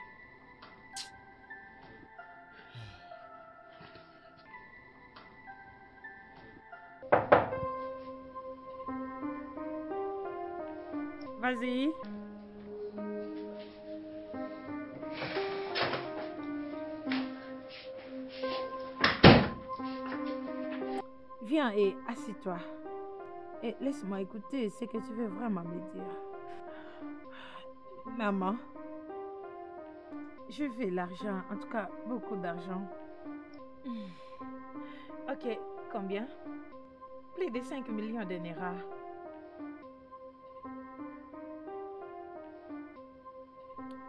Vas-y. Viens et assis-toi. Et laisse-moi écouter ce que tu veux vraiment me dire. Maman, je veux l'argent, en tout cas beaucoup d'argent. Ok, combien? Plus de 5 millions de Naira.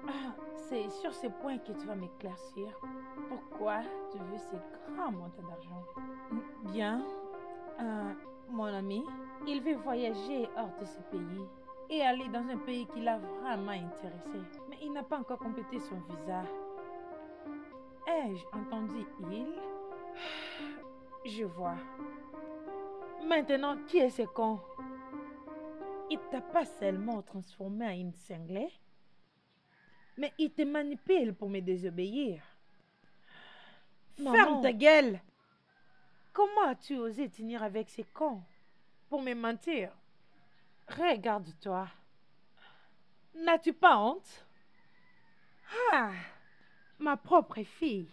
Ah, c'est sur ce point que tu vas m'éclaircir. Pourquoi tu veux ces grands montants d'argent? Bien, mon ami, il veut voyager hors de ce pays et aller dans un pays qui l'a vraiment intéressé. Mais il n'a pas encore complété son visa. Ai-je entendu il? Je vois. Maintenant, qui est ce con? Il t'a pas seulement transformé en une cinglée, mais il te manipule pour me désobéir. Ferme ta gueule! Comment as-tu osé tenir avec ces cons pour me mentir? Regarde-toi. N'as-tu pas honte? Ah, ma propre fille.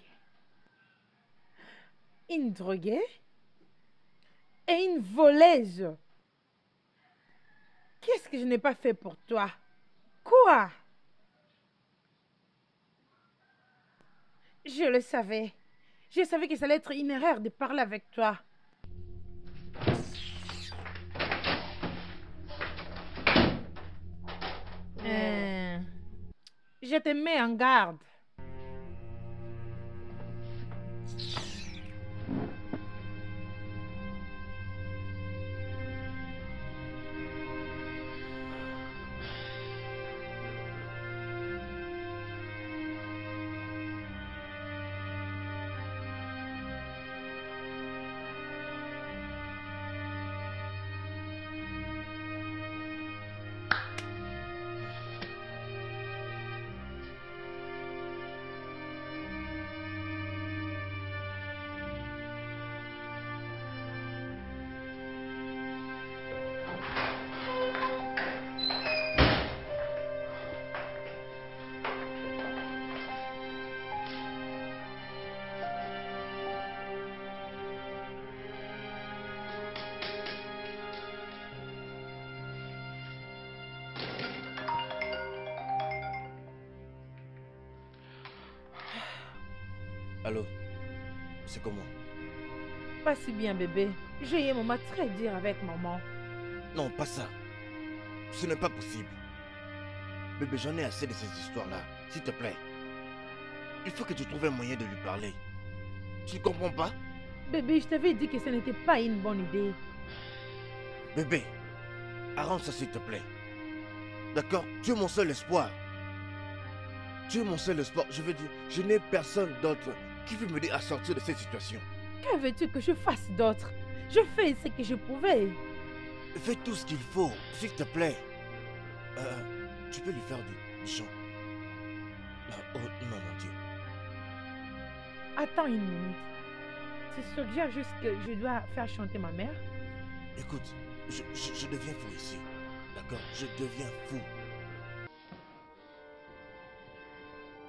Une droguée et une voleuse. Qu'est-ce que je n'ai pas fait pour toi? Quoi? Je le savais. Je savais que ça allait être une erreur de parler avec toi. Je te mets en garde. Allô? C'est comment? Pas si bien, bébé. J'ai eu un moment très dur avec maman. Non, pas ça. Ce n'est pas possible. Bébé, j'en ai assez de ces histoires-là. S'il te plaît. Il faut que tu trouves un moyen de lui parler. Tu ne comprends pas? Bébé, je t'avais dit que ce n'était pas une bonne idée. Bébé, arrange ça s'il te plaît. D'accord? Tu es mon seul espoir. Tu es mon seul espoir. Je veux dire, je n'ai personne d'autre qui peut m'aider à sortir de cette situation. Que veux-tu que je fasse d'autre? Je fais ce que je pouvais. Fais tout ce qu'il faut, s'il te plaît. Tu peux lui faire du chant. Oh non, mon Dieu. Attends une minute. Tu suggères juste que je dois faire chanter ma mère? Écoute, je deviens fou ici. D'accord? Je deviens fou.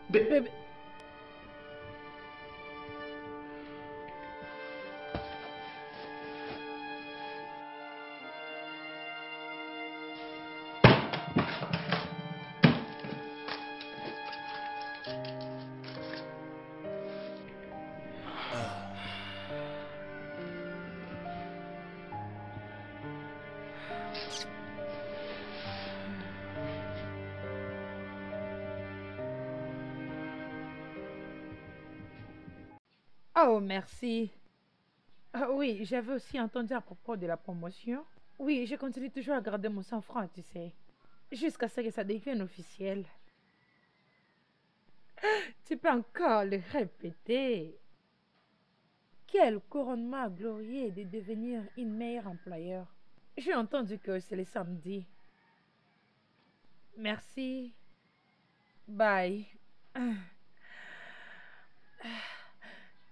Bébé. Oh, merci. Ah oui, j'avais aussi entendu à propos de la promotion. Oui, je continue toujours à garder mon sang-froid, tu sais. Jusqu'à ce que ça devienne officiel. Tu peux encore le répéter. Quel couronnement glorieux de devenir une meilleure employeur. J'ai entendu que c'est le samedi. Merci. Bye.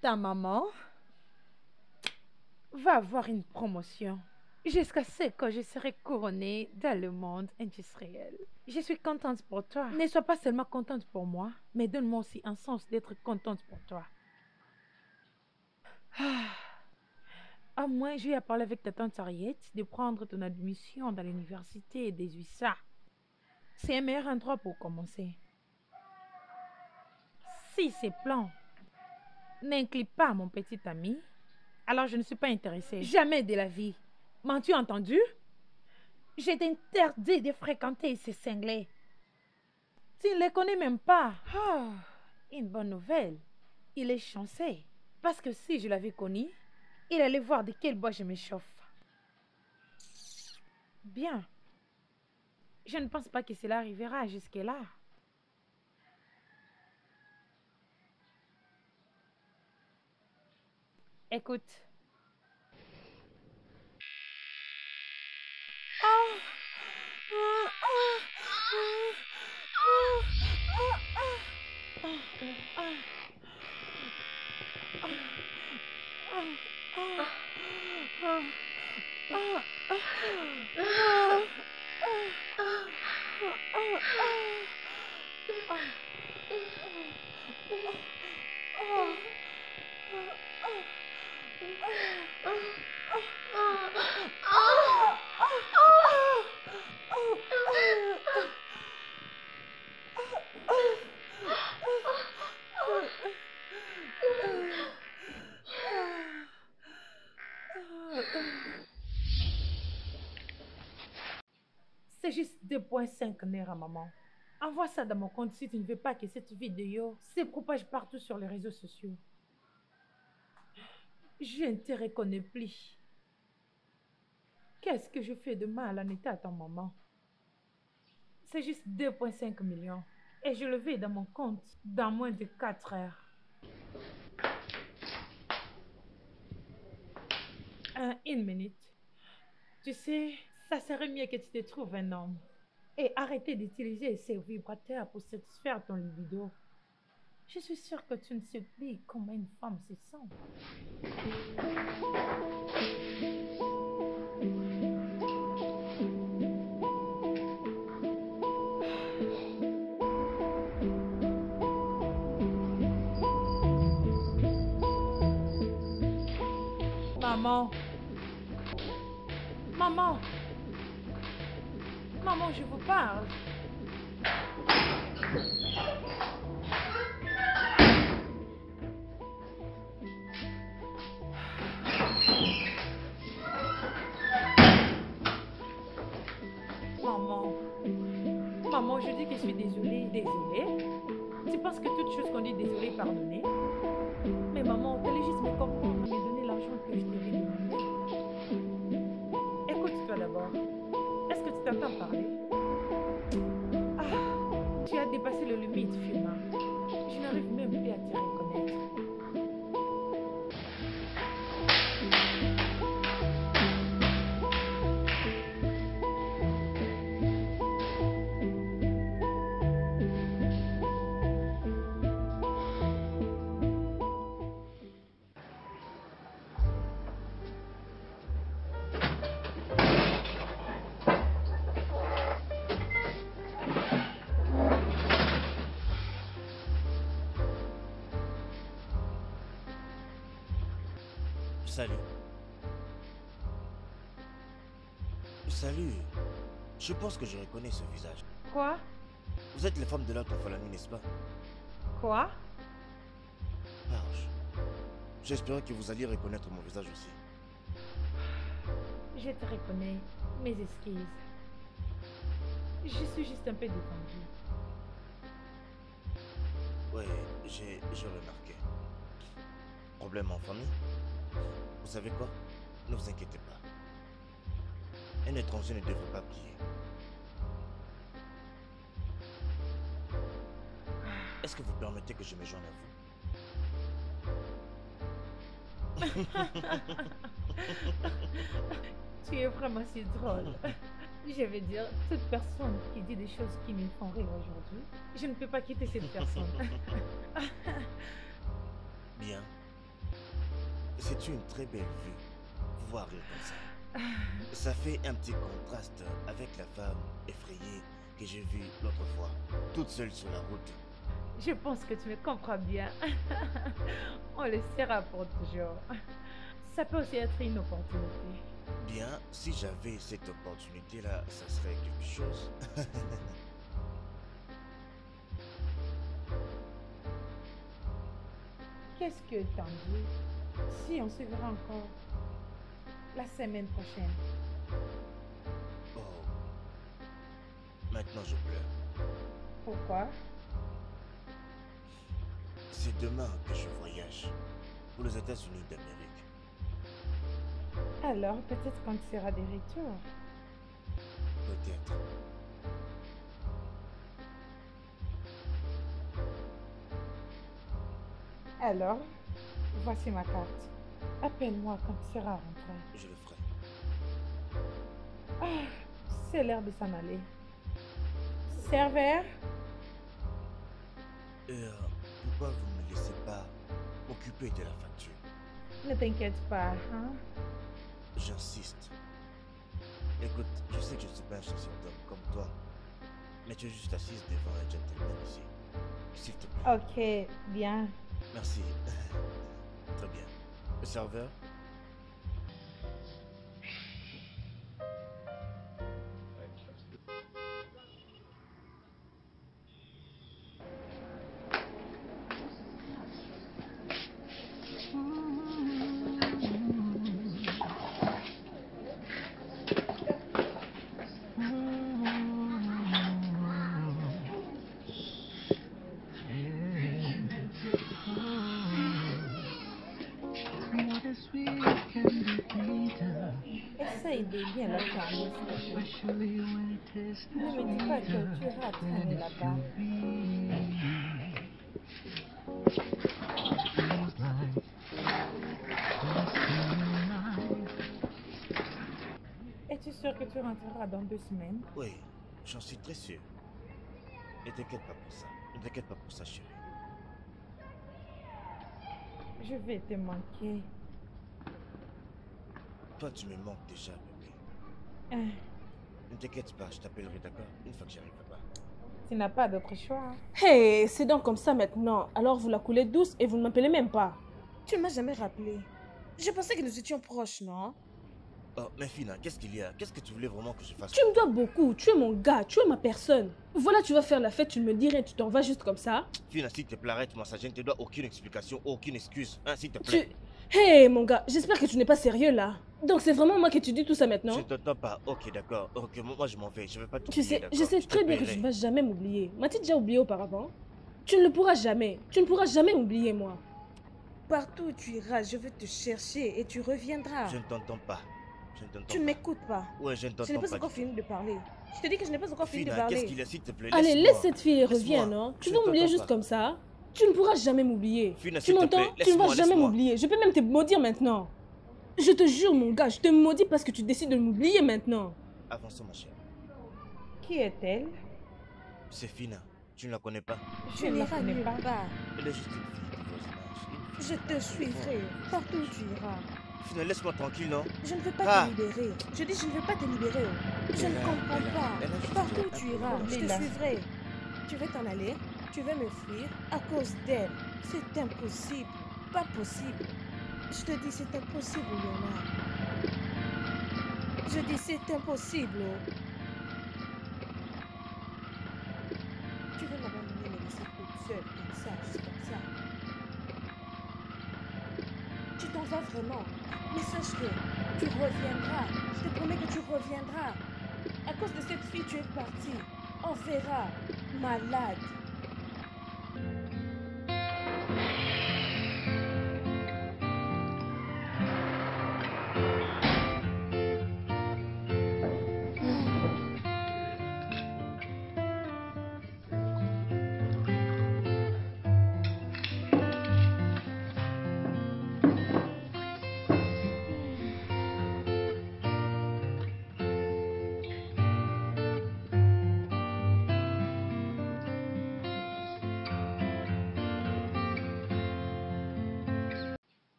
Ta maman va avoir une promotion jusqu'à ce que je serai couronnée dans le monde industriel. Je suis contente pour toi. Ne sois pas seulement contente pour moi, mais donne-moi aussi un sens d'être contente pour toi. À moins, je vais parler avec ta tante Harriet de prendre ton admission dans l'université des USA. C'est un meilleur endroit pour commencer. Si ces plans n'inclut pas mon petit ami, alors je ne suis pas intéressée. Jamais de la vie. M'as-tu entendu? Je t'interdis de fréquenter ces cinglés. Tu ne les connais même pas. Ah, une bonne nouvelle. Il est chanceux. Parce que si je l'avais connu, il allait voir de quel bois je m'échauffe. Bien. Je ne pense pas que cela arrivera jusque-là. Écoute. C'est juste 2,5 nerfs à maman. Envoie ça dans mon compte si tu ne veux pas que cette vidéo se propage partout sur les réseaux sociaux. Je ne te reconnais plus. Qu'est-ce que je fais de mal en état à ta maman? C'est juste 2,5 millions. Et je le vais dans mon compte dans moins de 4 heures. Une minute. Tu sais, ça serait mieux que tu te trouves un homme. Et arrêter d'utiliser ces vibrateurs pour satisfaire ton libido. Je suis sûre que tu ne sais plus comment une femme se sent. Maman. Maman. Maman, je vous parle. Désolée? Tu penses que toute chose qu'on dit désolé est pardonnée? Mais maman, t'allais juste me comprendre et me donner l'argent que je t'avais demandé. Écoute-toi d'abord. Est-ce que tu t'entends parler? Ah, tu as dépassé le limite, Fiona. Je n'arrive même plus à te reconnaître. Salut. Salut. Je pense que je reconnais ce visage. Quoi? Vous êtes les femmes de l'autre Falani, n'est-ce pas? Quoi? Marche. J'espérais que vous alliez reconnaître mon visage aussi. Je te reconnais. Mes excuses. Je suis juste un peu détendue. Oui, j'ai remarqué. Problème en famille? Vous savez quoi? Ne vous inquiétez pas. Un étranger ne devrait pas plier. Est-ce que vous permettez que je me joigne à vous? Tu es vraiment si drôle. Je veux dire, toute personne qui dit des choses qui me font rire aujourd'hui, je ne peux pas quitter cette personne. Bien. C'est une très belle vue. Voir rire comme ça. Ça fait un petit contraste avec la femme effrayée que j'ai vue l'autre fois, toute seule sur la route. Je pense que tu me comprends bien. On le sera pour toujours. Ça peut aussi être une opportunité. Bien, si j'avais cette opportunité-là, ça serait quelque chose. Qu'est-ce que t'en dis si on se verra encore la semaine prochaine? Oh. Maintenant je pleure. Pourquoi? C'est demain que je voyage pour les États-Unis d'Amérique. Alors peut-être quand tu seras de retour. Peut-être. Alors, voici ma carte. Appelle-moi quand tu seras rentré. Je le ferai. Ah, c'est l'heure de s'en aller. Serveur? Pourquoi vous ne me laissez pas m'occuper de la facture? Ne t'inquiète pas, hein? J'insiste. Écoute, je sais que je ne suis pas un chasseur d'hommes comme toi, mais tu es juste assise devant un gentleman ici. S'il te plaît. Ok, bien. Merci. Très bien. Le serveur? Essaye de bien la fermer, s'il te plaît. Especially when it tastes Ne me dis pas que tu iras traîner là-bas. feels like Es-tu sûr que tu rentreras dans 2 semaines? Oui, j'en suis très sûr. Ne t'inquiète pas pour ça. Ne t'inquiète pas pour ça, chérie. Je vais te manquer. Toi, tu me manques déjà, bébé. Ah, Ne t'inquiète pas, je t'appellerai, d'accord? Une fois que j'arrive là-bas. tu n'as pas d'autre choix. Hey, c'est donc comme ça maintenant. Alors vous la coulez douce et vous ne m'appelez même pas. Tu ne m'as jamais rappelé. Je pensais que nous étions proches, non? Oh, mais Fina, qu'est-ce qu'il y a? Qu'est-ce que tu voulais vraiment que je fasse? Tu me dois beaucoup. Tu es mon gars. Tu es ma personne. Voilà, tu vas faire la fête, tu ne me dis rien, tu t'en vas juste comme ça. Fina, s'il te plaît, arrête-moi ça. Je ne te dois aucune explication, aucune excuse. Hein, s'il te plaît. Hey, mon gars, j'espère que tu n'es pas sérieux là. Donc c'est vraiment moi que tu dis tout ça Je maintenant? ne t'entends pas. Ok, d'accord. Ok, moi je m'en vais. Je vais pas Tu t'oublier, sais, d'accord. je sais Je te très bien que tu paierai. ne vas jamais m'oublier. M'as-tu déjà oublié auparavant? Tu ne le pourras jamais. Tu ne pourras jamais m'oublier, moi. Partout où tu iras, je vais te chercher et tu reviendras. Je ne t'entends pas. Je ne t'entends Tu ne pas. m'écoutes pas. Ouais, je ne Je n'ai t'entends pas pas encore du tout. fini de parler. Je te dis que je n'ai pas encore fini de Fina, qu'est-ce parler. qu'il y a, s'il te plaît? Allez, Laisse-moi. laisse cette fille et reviens, Laisse-moi. non? Tu Je veux ne m'oublier t'entends juste pas. comme ça? Tu ne pourras jamais m'oublier. Fina, Tu s'il te m'entends? plaît, Tu ne vas laisse-moi, jamais laisse-moi. m'oublier. Je peux même te maudire maintenant. Je te jure, mon gars, je te maudis parce que tu décides de m'oublier maintenant. Avançons, ma chère. Qui est-elle? C'est Fina. Tu ne la connais pas? Tu Je ne la n'iras connais nulle pas. part. Elle est juste une fille du voisinage. Je te suivrai partout où tu iras. Fina, laisse-moi tranquille, non? Je ne veux pas Ah. te libérer. Je dis je ne veux pas te libérer. Oh. Je Elle ne a- comprends elle a- pas. elle a juste Partout où un tu peu iras, de je te Lila. suivrai. Tu veux t'en aller? Tu veux me fuir à cause d'elle? C'est impossible. Pas possible. Je te dis c'est impossible, Léonard. Je dis c'est impossible. Oh. Tu veux m'abandonner, me laisser toute seule comme ça, juste comme ça. Tu t'en vas vraiment. Mais sache que tu reviendras. Je te promets que tu reviendras. À cause de cette fille, tu es parti. On verra. Malade.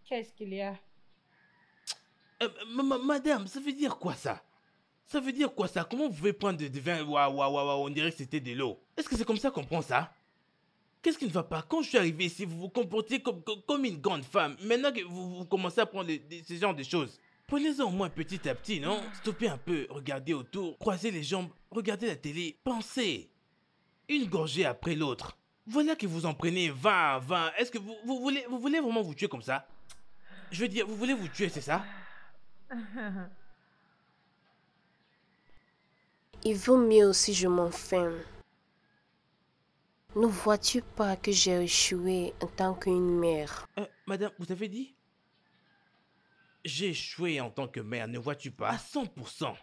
Qu'est-ce qu'il y a? Madame, ça veut dire quoi ça? Ça veut dire quoi ça? Comment vous pouvez prendre du vin? Waouh, waouh, waouh, on dirait que c'était de l'eau. Est-ce que c'est comme ça qu'on prend ça? Qu'est-ce qui ne va pas? Quand je suis arrivé ici, vous vous comportez comme une grande femme. Maintenant que vous commencez à prendre ce genre de choses. Prenez-en au moins petit à petit, non? Stoppez un peu, regardez autour, croisez les jambes, regardez la télé, pensez. Une gorgée après l'autre. Voilà que vous en prenez 20, 20. Est-ce que vous voulez vraiment vous tuer comme ça? Je veux dire, vous voulez vous tuer, c'est ça? Il vaut mieux si je m'enferme. Ne vois-tu pas que j'ai échoué en tant qu'une mère? Madame, vous avez dit? J'ai échoué en tant que mère, ne vois-tu pas? À 100%.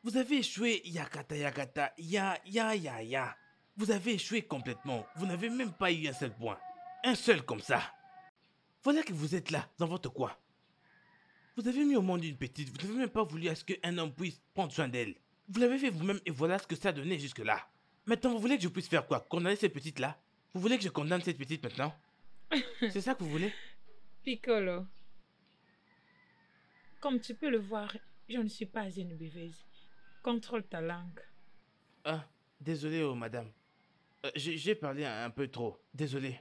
Vous avez échoué, yakata, yakata, ya. Vous avez échoué complètement. Vous n'avez même pas eu un seul point. Un seul comme ça. Voilà que vous êtes là, dans votre coin. Vous avez mis au monde une petite, vous n'avez même pas voulu à ce qu'un homme puisse prendre soin d'elle. Vous l'avez fait vous-même et voilà ce que ça a donné jusque-là. Maintenant, vous voulez que je puisse faire quoi? Condamner cette petite-là? Vous voulez que je condamne cette petite maintenant? C'est ça que vous voulez? Piccolo, comme tu peux le voir, je ne suis pas une buveuse. Contrôle ta langue. Ah, désolé, oh, madame. J'ai parlé un peu trop. Désolé.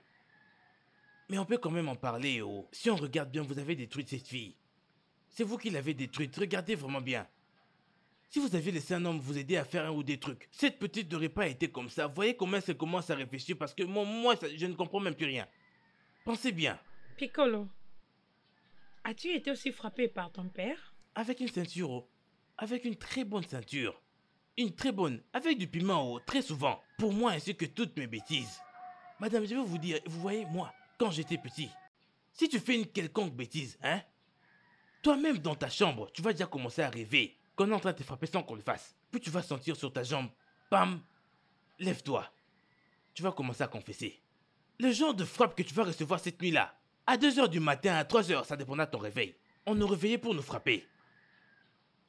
Mais on peut quand même en parler, oh. Si on regarde bien, vous avez détruit cette fille. C'est vous qui l'avez détruite. Regardez vraiment bien. Si vous aviez laissé un homme vous aider à faire un ou des trucs, cette petite n'aurait pas été comme ça. Voyez comment elle se commence à réfléchir parce que moi je ne comprends même plus rien. Pensez bien. Piccolo, as-tu été aussi frappé par ton père? Avec une ceinture, oh. Avec une très bonne ceinture. Une très bonne. Avec du piment, oh. Très souvent. Pour moi ainsi que toutes mes bêtises. Madame, je vais vous dire, vous voyez, moi, quand j'étais petit, si tu fais une quelconque bêtise, hein, toi-même dans ta chambre, tu vas déjà commencer à rêver qu'on est en train de te frapper sans qu'on le fasse. Puis tu vas sentir sur ta jambe, bam, lève-toi. Tu vas commencer à confesser. Le genre de frappe que tu vas recevoir cette nuit-là, à 2h du matin, à 3h, ça dépendra de ton réveil. On nous réveillait pour nous frapper.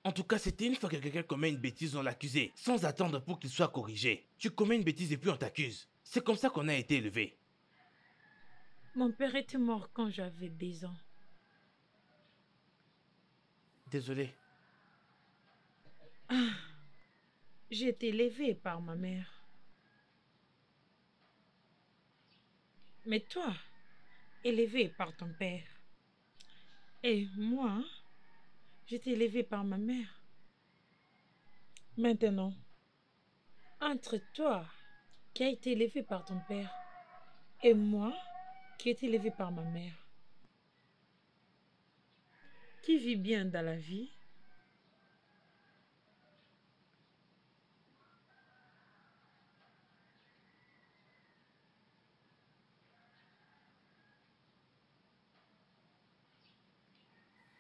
En tout cas, c'était une fois que quelqu'un commet une bêtise, on l'accusait, sans attendre pour qu'il soit corrigé. Tu commets une bêtise et puis on t'accuse. C'est comme ça qu'on a été élevé. Mon père était mort quand j'avais 10 ans. Désolé. J'ai été élevée par ma mère. Mais toi, élevé par ton père. Et moi, j'étais élevée par ma mère. Maintenant, entre toi, qui a été élevé par ton père, et moi, qui ai été élevée par ma mère, qui vit bien dans la vie.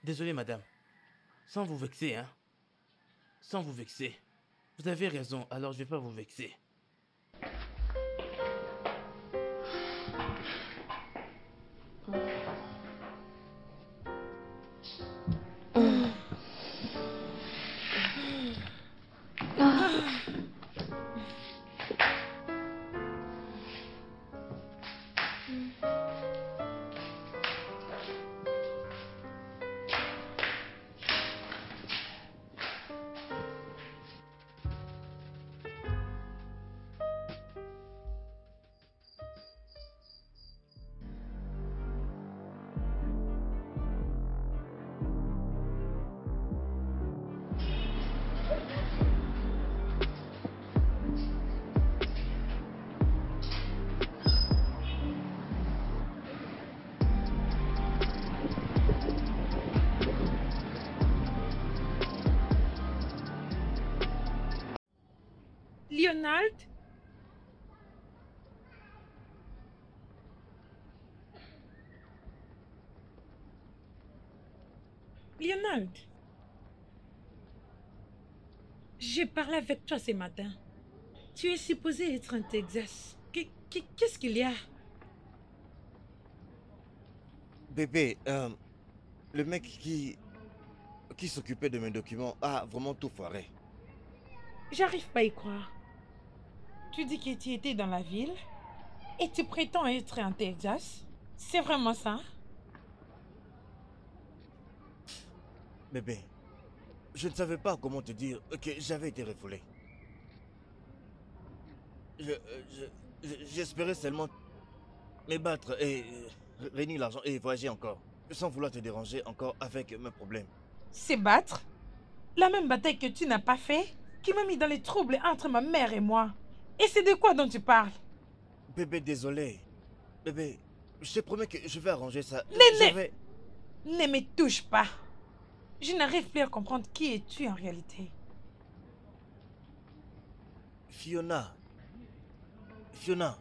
Désolé, madame. Sans vous vexer, hein. Sans vous vexer. Vous avez raison, alors je vais pas vous vexer. Leonard? Leonard? J'ai parlé avec toi ce matin. Tu es supposé être en Texas. Qu'est-ce qu'il y a? Bébé, le mec qui s'occupait de mes documents a vraiment tout foiré. J'arrive pas à y croire. Tu dis que tu étais dans la ville et tu prétends être en Texas. C'est vraiment ça? Bébé, je ne savais pas comment te dire que j'avais été refoulé. J'espérais seulement me battre et réunir l'argent et voyager encore, sans vouloir te déranger encore avec mes problèmes. C'est battre? La même bataille que tu n'as pas fait, qui m'a mis dans les troubles entre ma mère et moi. Et c'est de quoi dont tu parles? Bébé, désolé. Bébé, je te promets que je vais arranger ça. Néné! Ne me touche pas. Je n'arrive plus à comprendre qui es-tu en réalité. Fiona. Fiona.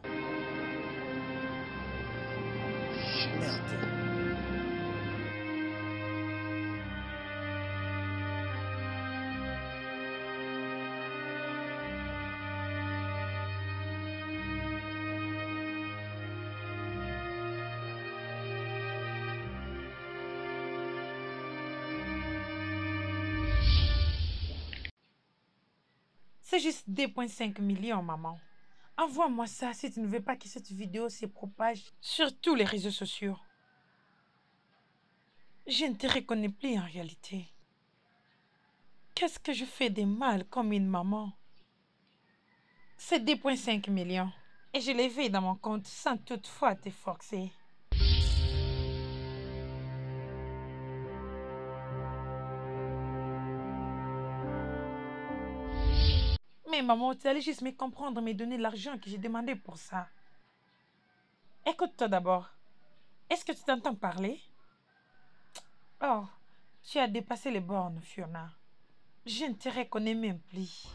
Merde. C'est juste 2,5 millions, maman. Envoie-moi ça si tu ne veux pas que cette vidéo se propage sur tous les réseaux sociaux. Je ne te reconnais plus en réalité. Qu'est-ce que je fais de mal comme une maman? C'est 2,5 millions et je les vais dans mon compte sans toutefois te forcer. Mais maman, tu allais juste me comprendre, me donner l'argent que j'ai demandé pour ça. Écoute-toi d'abord. Est-ce que tu t'entends parler? Oh, tu as dépassé les bornes, Fiona. Je ne te reconnais même plus.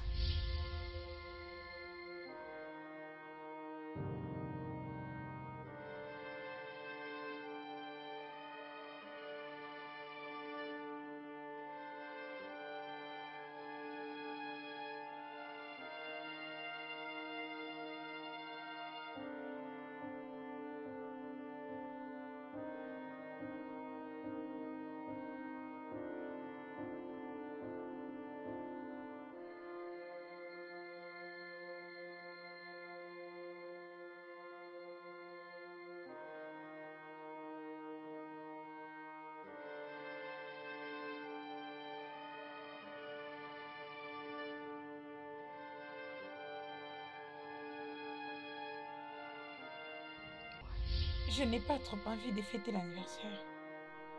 Je n'ai pas trop envie de fêter l'anniversaire,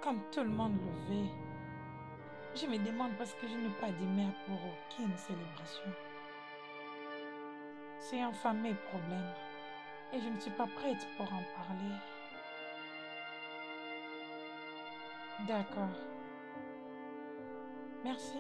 comme tout le monde le veut. Je me demande parce que je n'ai pas de mère pour aucune célébration. C'est un fameux problème et je ne suis pas prête pour en parler. D'accord. Merci.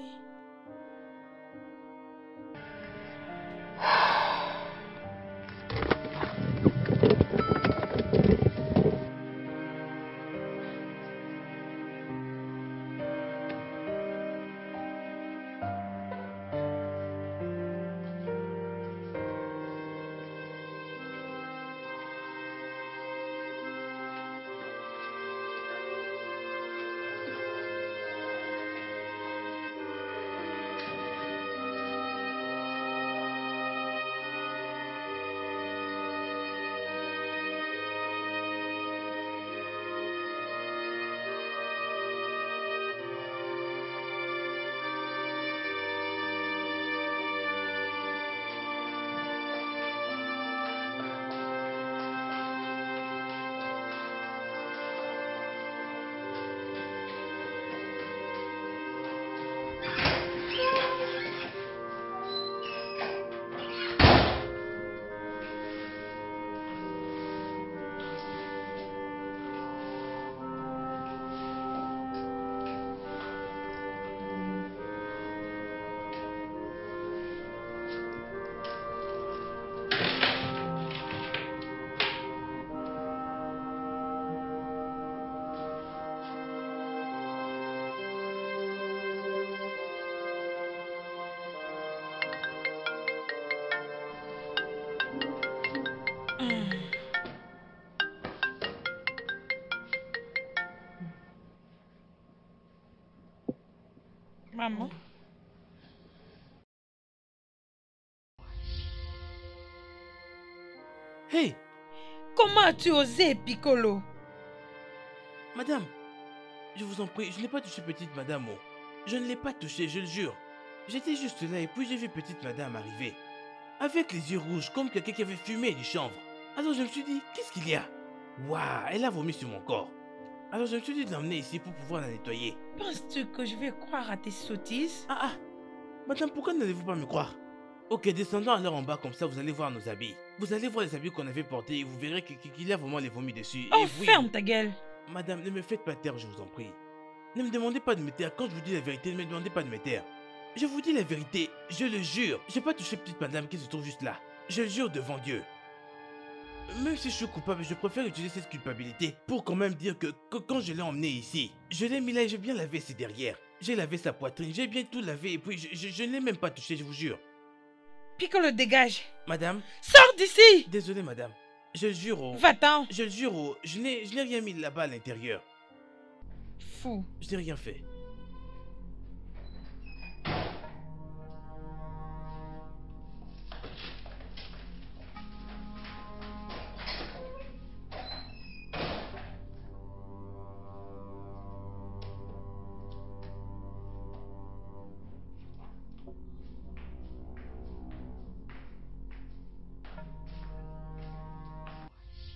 Maman. Hey, Comment as-tu osé, Piccolo? madame, je vous en prie, je n'ai pas touché petite madame. Oh. Je ne l'ai pas touché, je le jure. J'étais juste là et puis j'ai vu petite madame arriver. Avec les yeux rouges, comme quelqu'un qui avait fumé du chanvre. Alors je me suis dit, qu'est-ce qu'il y a? Waouh, elle a vomi sur mon corps. Alors je me suis dit de l'emmener ici pour pouvoir la nettoyer. Penses-tu que je vais croire à tes sottises? Ah, madame, pourquoi n'allez-vous pas me croire? Ok, descendons alors en bas, comme ça vous allez voir nos habits. Vous allez voir les habits qu'on avait portés et vous verrez qu'il y a vraiment les vomis dessus. Oh, et oui, ferme ta gueule! madame, ne me faites pas taire, je vous en prie. Ne me demandez pas de me taire. Quand je vous dis la vérité, ne me demandez pas de me taire. Je vous dis la vérité, je le jure. J'ai pas touché petite madame qui se trouve juste là. Je le jure devant Dieu. Même si je suis coupable, je préfère utiliser cette culpabilité pour quand même dire que quand je l'ai emmené ici, je l'ai mis là et j'ai bien lavé ses derrières. J'ai lavé sa poitrine, j'ai bien tout lavé et puis je ne l'ai même pas touché, je vous jure. Piccolo, dégage! Madame, Sors d'ici! désolé madame. Je le jure, oh, Va-t'en! je le jure, oh, je n'ai rien mis là-bas à l'intérieur. Fou! Je n'ai rien fait.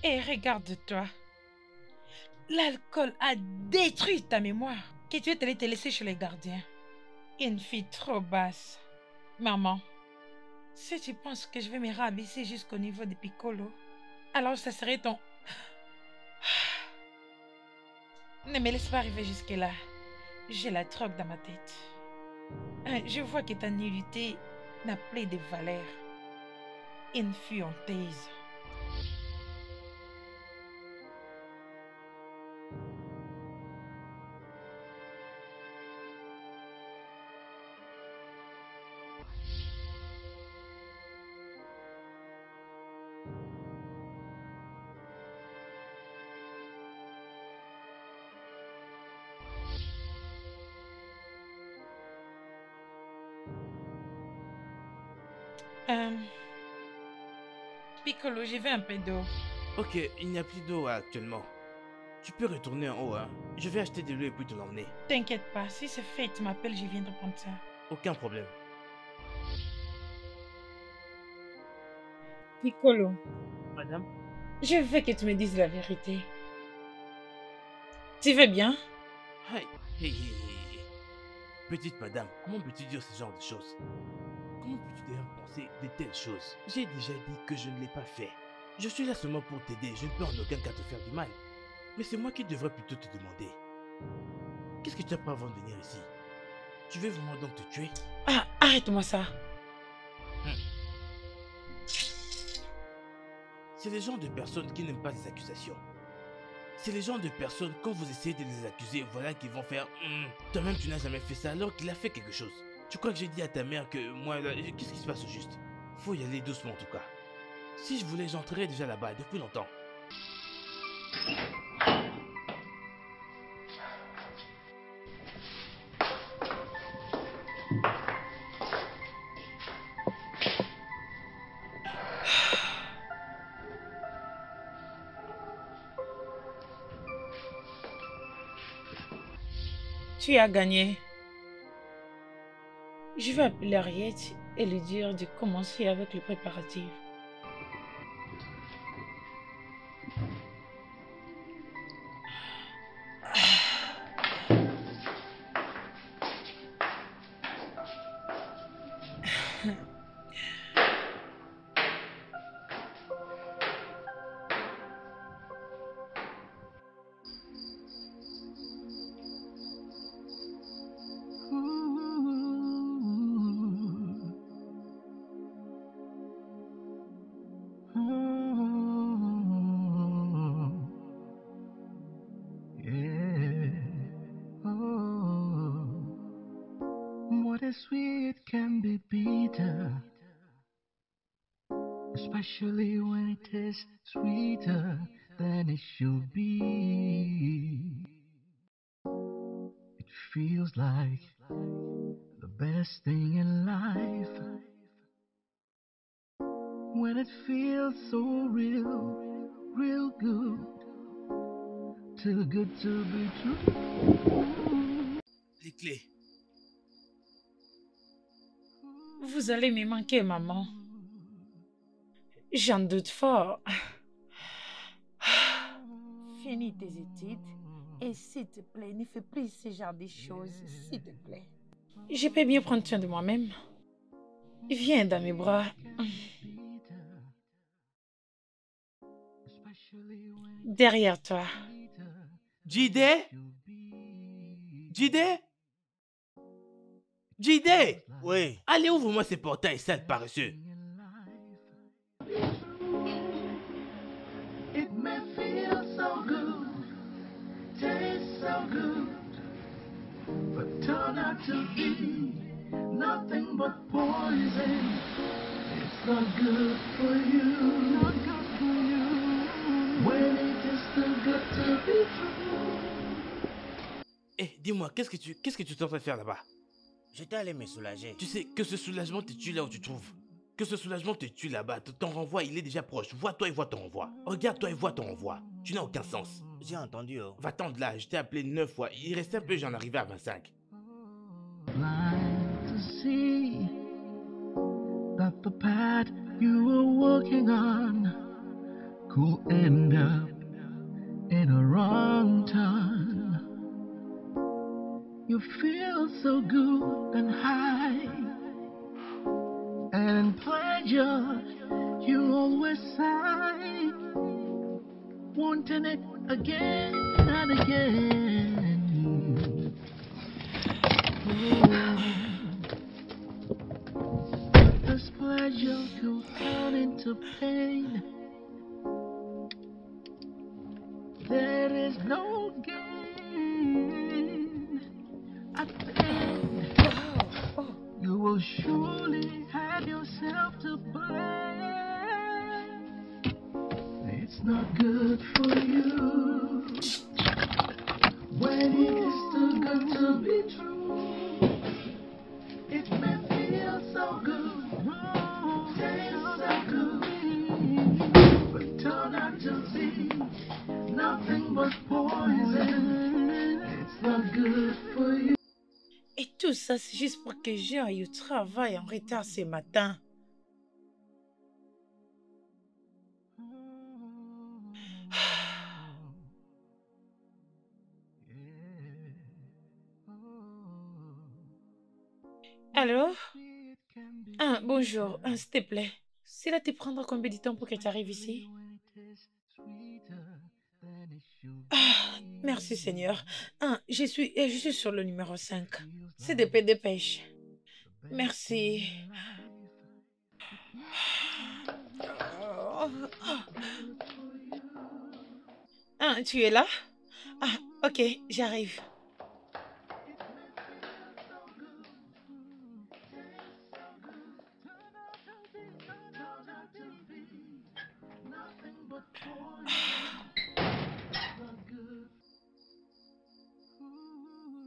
Et regarde-toi. L'alcool a détruit ta mémoire. Que tu es allé te laisser chez les gardiens. Une fille trop basse. Maman, si tu penses que je vais me rabaisser jusqu'au niveau de Piccolo, alors ça serait ton... Ne me laisse pas arriver jusque-là. J'ai la drogue dans ma tête. Je vois que ta nullité n'a plus de valeur. Une fille en taise. Piccolo, j'ai vu un peu d'eau. Ok, il n'y a plus d'eau actuellement. Tu peux retourner en haut, hein. Je vais acheter de l'eau et puis te l'emmener. T'inquiète pas, si c'est fait, tu m'appelles, je viendrai prendre ça. Aucun problème. Piccolo, Madame? je veux que tu me dises la vérité. Tu veux bien? Hey, hey, hey, hey, hey. Petite madame, comment peux-tu dire ce genre de choses? Comment peux-tu d'ailleurs penser de telles choses? J'ai déjà dit que je ne l'ai pas fait. Je suis là seulement pour t'aider, je ne peux en aucun cas te faire du mal. Mais c'est moi qui devrais plutôt te demander. Qu'est-ce que tu as pris avant de venir ici? Tu veux vraiment donc te tuer? Ah, arrête-moi ça. C'est les genre de personnes qui n'aiment pas les accusations. C'est les genre de personnes, quand vous essayez de les accuser, voilà qu'ils vont faire toi-même tu n'as jamais fait ça alors qu'il a fait quelque chose. Tu crois que j'ai dit à ta mère que moi, là, qu'est-ce qui se passe au juste? Faut y aller doucement en tout cas. Si je voulais, j'entrerais déjà là-bas depuis longtemps. Tu as gagné. Je vais appeler Harriet et lui dire de commencer avec le préparatif. What is sweet can be bitter, especially when it is sweeter than it should be. It feels like the best thing in life when it feels so real, real good, too good to be true. Les clés. Vous allez me manquer, maman. J'en doute fort. Finis tes études et s'il te plaît, ne fais plus ce genre de choses, s'il te plaît. Je peux bien prendre soin de moi-même. Viens dans mes bras. Derrière toi. Jide? Jide? Jide! Oui. Allez, ouvre-moi ces portails, sale paresseux. It may feel so good, taste so good, but turn out to be nothing but poison. It's not good for you, not good for you. When it is too good to be true. Eh, dis-moi, qu'est-ce que tu es en train de faire là-bas? J'étais allé me soulager. Tu sais que ce soulagement te tue là où tu te trouves. Que ce soulagement te tue là-bas. Ton renvoi, il est déjà proche. Vois-toi et vois ton renvoi. Regarde-toi et vois ton renvoi. Tu n'as aucun sens. J'ai entendu, oh. Va-t'en de là, je t'ai appelé 9 fois. Il restait un peu, j'en arrivais à 25. Blind to see that the path you were walking on could end up in a wrong turn. You feel so good and high, and in pleasure you always sigh, wanting it again and again. This pleasure could turn into pain. There is no gain at the end. You will surely have yourself to blame. It's not good for you when it is too good to be true. It may feel so good, taste so good, but turn out to be nothing but poison. It's not good for you. Et tout ça, c'est juste pour que j'aille au travail en retard ce matin. Allô? Ah, bonjour. S'il te plaît. Cela te prendra combien de temps pour que tu arrives ici? Ah, merci Seigneur. Ah, je suis sur le numéro 5. CDP dépêche. Merci. Oh. Ah, tu es là? Ah, ok, j'arrive.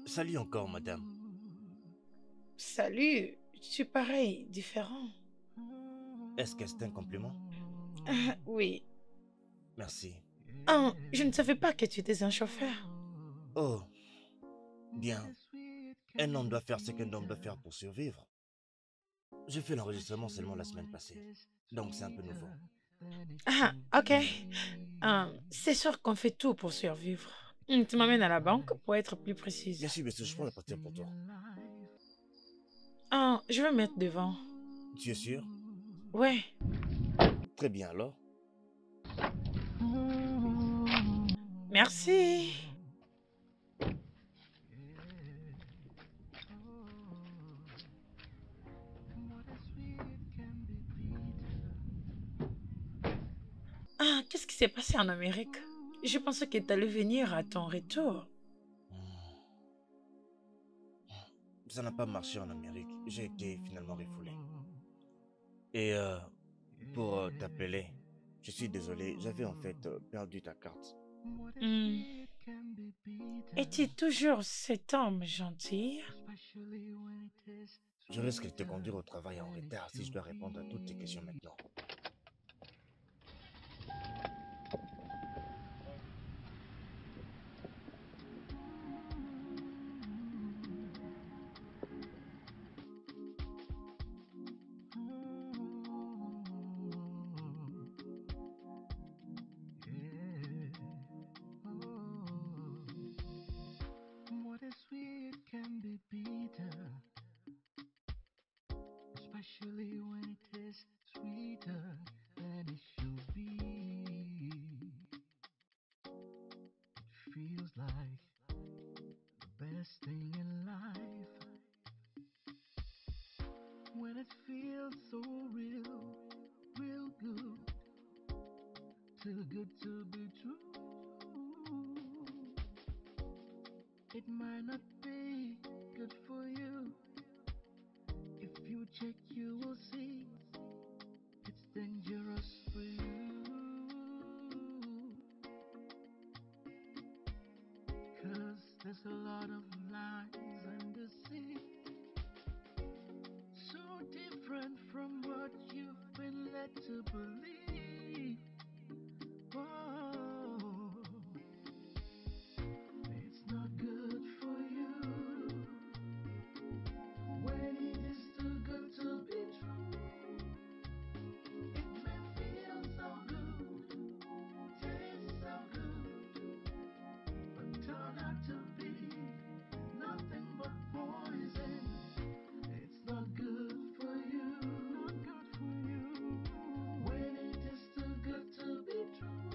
Salut encore, madame. Salut, tu parais différent. Est-ce que c'est un compliment? Ah, oui. Merci. Ah, je ne savais pas que tu étais un chauffeur. Oh, bien. Un homme doit faire ce qu'un homme doit faire pour survivre. J'ai fait l'enregistrement seulement la semaine passée, donc c'est un peu nouveau. Ah, ok. Ah, c'est sûr qu'on fait tout pour survivre. Tu m'amènes à la banque pour être plus précise. Bien sûr, monsieur, je prends la voiture pour toi. Ah, je vais me mettre devant. Tu es sûr? Ouais. Très bien alors. Merci. Ah, qu'est-ce qui s'est passé en Amérique? Je pensais que tu allais venir à ton retour. Ça n'a pas marché en Amérique. J'ai été finalement refoulé. Et pour t'appeler, je suis désolé, j'avais en fait perdu ta carte. Hmm. Es-tu toujours cet homme gentil? Je risque de te conduire au travail en retard si je dois répondre à toutes tes questions maintenant. What is sweet can be bitter, especially when it is sweeter than it should be. It feels like the best thing in life when it feels so real, real good, too good to be true. It might not be good for you. If you check, you will see it's dangerous for you. 'Cause there's a lot of lies and deceit, so different from what you've been led to believe. Oh, it's not good for you when it is too good to be true. It may feel so good, taste so good, but turn out to be nothing but poison. It's not good for you, not good for you when it is too good to be true.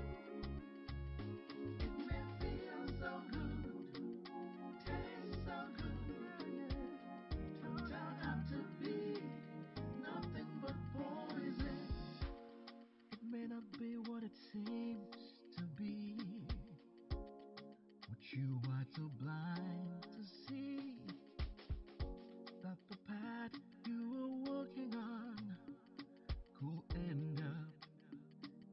It may feel so good, taste so good, turn out to be nothing but poison. It may not be what it seems to be, but you are too blind to see that the path you are walking on could end up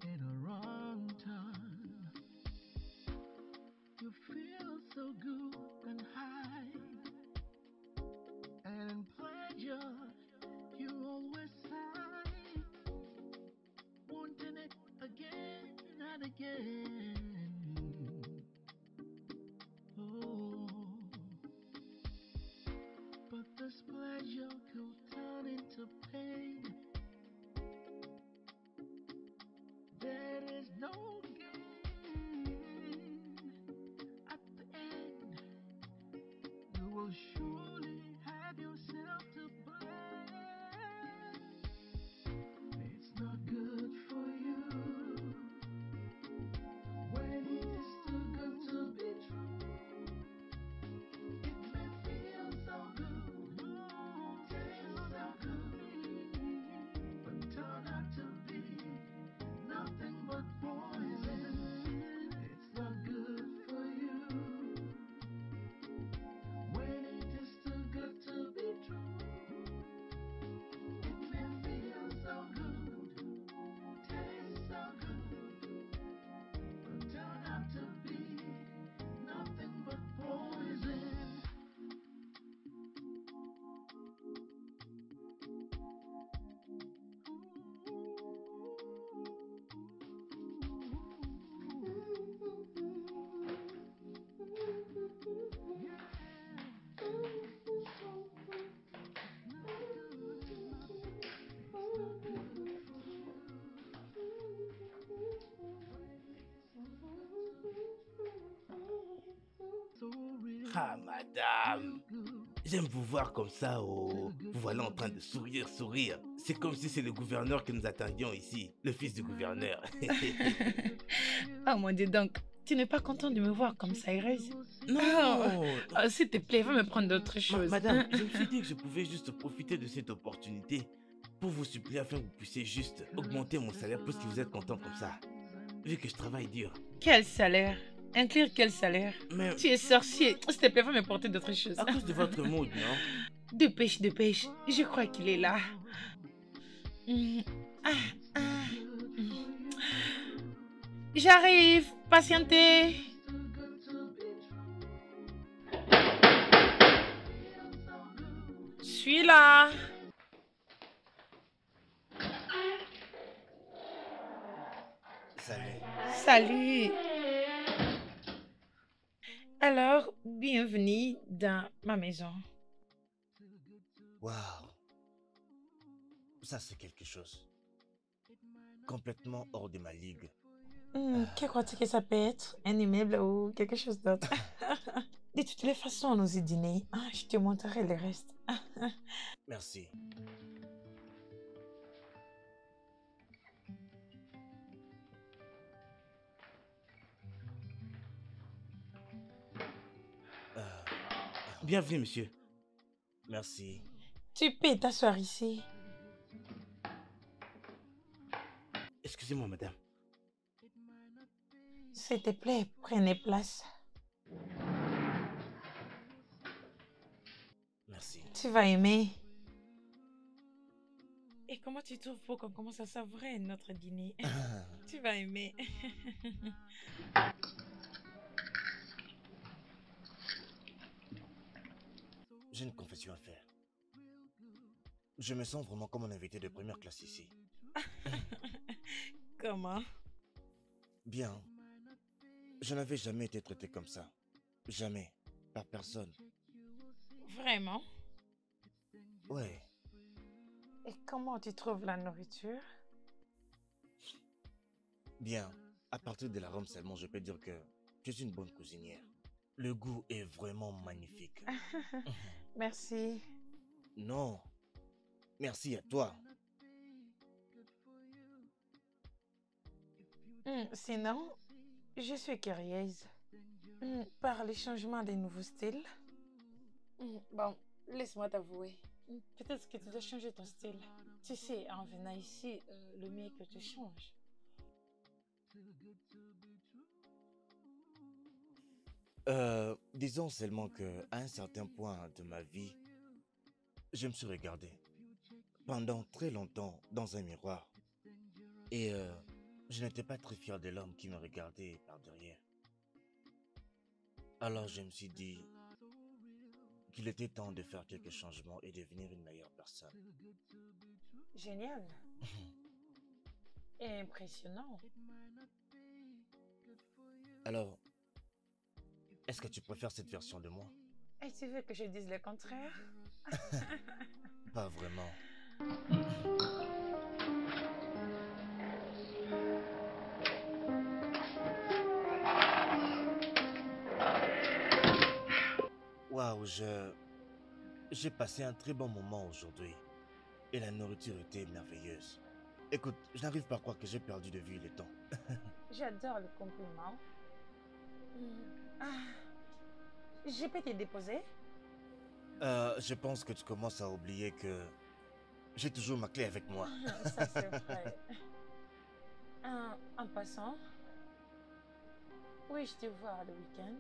in a wrong turn. You feel so good and high, and in pleasure you always sigh, wanting it again and again. Oh, but this pleasure could turn into pain. There is no gain at the end. You will surely have yourself to blame. It's not good for you Ah, madame. J'aime vous voir comme ça, oh. Vous voilà en train de sourire. C'est comme si c'est le gouverneur que nous attendions ici, le fils du gouverneur. Oh mon Dieu, donc, tu n'es pas content de me voir comme ça, Erez? Non. Oh, s'il te plaît, va me prendre d'autres choses. Madame, je me suis dit que je pouvais juste profiter de cette opportunité pour vous supplier afin que vous puissiez juste augmenter mon salaire puisque vous êtes content comme ça. Vu que je travaille dur. Quel salaire? Inclure quel salaire? Mais Tu es sorcier. S'il te plaît, va me porter d'autres choses. à cause de votre mood, non? Dépêche. Je crois qu'il est là. J'arrive. Patientez. Je suis là. Salut. Alors, bienvenue dans ma maison. Waouh. Ça, c'est quelque chose. Complètement hors de ma ligue. Que crois-tu que ça peut être? Un immeuble ou quelque chose d'autre? De toutes les façons, nous y dîner. Je te montrerai le reste. Merci. Bienvenue, monsieur. Merci. Tu peux t'asseoir ici. Excusez-moi, madame. S'il te plaît, prenez place. Merci. Tu vas aimer. Et comment tu trouves pour qu'on commence à savourer notre dîner? Tu vas aimer. J'ai une confession à faire. Je me sens vraiment comme un invité de première classe ici. Comment? Bien. Je n'avais jamais été traité comme ça. Jamais. Par personne. Vraiment? Ouais. Et comment tu trouves la nourriture? Bien. À partir de la Rome seulement, je peux dire que tu es une bonne cuisinière. Le goût est vraiment magnifique. Merci. Non. Merci à toi. Sinon, je suis curieuse. Par les changements des nouveaux styles. Bon, laisse-moi t'avouer. Peut-être que tu dois changer ton style. Tu sais, en venant ici, le mieux que tu changes. Disons seulement que à un certain point de ma vie, je me suis regardé pendant très longtemps dans un miroir. Et je n'étais pas très fier de l'homme qui me regardait par derrière. Alors je me suis dit qu'il était temps de faire quelques changements et devenir une meilleure personne. Génial. Et impressionnant. Alors, est-ce que tu préfères cette version de moi? Et tu veux que je dise le contraire? Pas vraiment. Waouh, j'ai passé un très bon moment aujourd'hui. Et la nourriture était merveilleuse. Écoute, je n'arrive pas à croire que j'ai perdu de vue le temps. J'adore le compliment. Je peux te déposer? Je pense que tu commences à oublier que j'ai toujours ma clé avec moi. Ça, c'est vrai. En passant, oui, je te vois le week-end.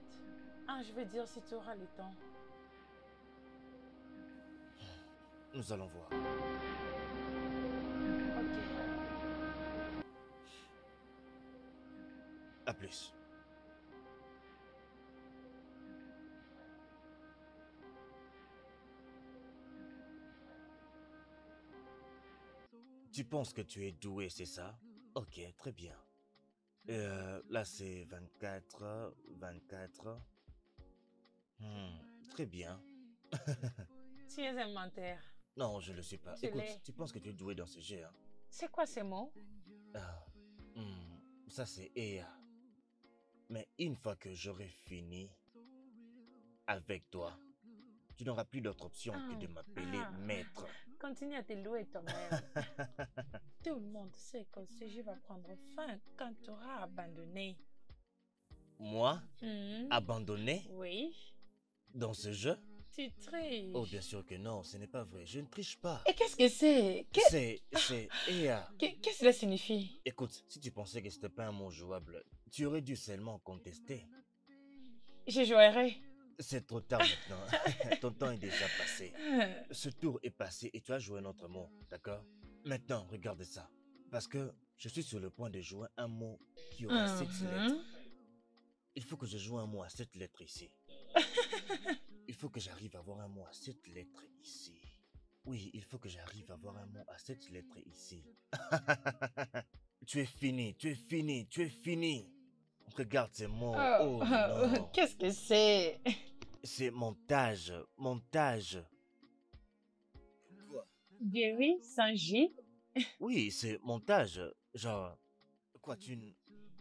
Je veux dire si tu auras le temps. Nous allons voir. Ok. À plus. Tu penses que tu es doué, c'est ça? Ok, très bien. Là, c'est 24, 24. Très bien. Tu es un menteur. Non, je ne le suis pas. Je Écoute, l'ai. tu penses que tu es doué dans ce jeu, hein? C'est quoi ces mots? Ça, c'est Ea. Mais une fois que j'aurai fini, avec toi, tu n'auras plus d'autre option que de m'appeler maître. Continue à te louer toi-même. Tout le monde sait que ce jeu va prendre fin quand tu auras abandonné. Moi, abandonné Oui. dans ce jeu? Tu triches. Oh, bien sûr que non, ce n'est pas vrai. Je ne triche pas. Et qu'est-ce que c'est? Qu'est-ce que cela signifie? Écoute, si tu pensais que c'était pas un mot jouable, tu aurais dû seulement contester. Je jouerai. C'est trop tard maintenant. Ton temps est déjà passé. Ce tour est passé et tu as joué un autre mot, d'accord? Maintenant, regarde ça. Parce que je suis sur le point de jouer un mot qui aura 7 lettres. Il faut que je joue un mot à 7 lettres ici. Il faut que j'arrive à avoir un mot à 7 lettres ici. Oui, il faut que j'arrive à avoir un mot à 7 lettres ici. Tu es fini, tu es fini, tu es fini. Regarde ces mots. Oh non. Qu'est-ce que c'est? C'est montage, montage. Jerry Sanji? Oui, c'est montage. Genre, quoi,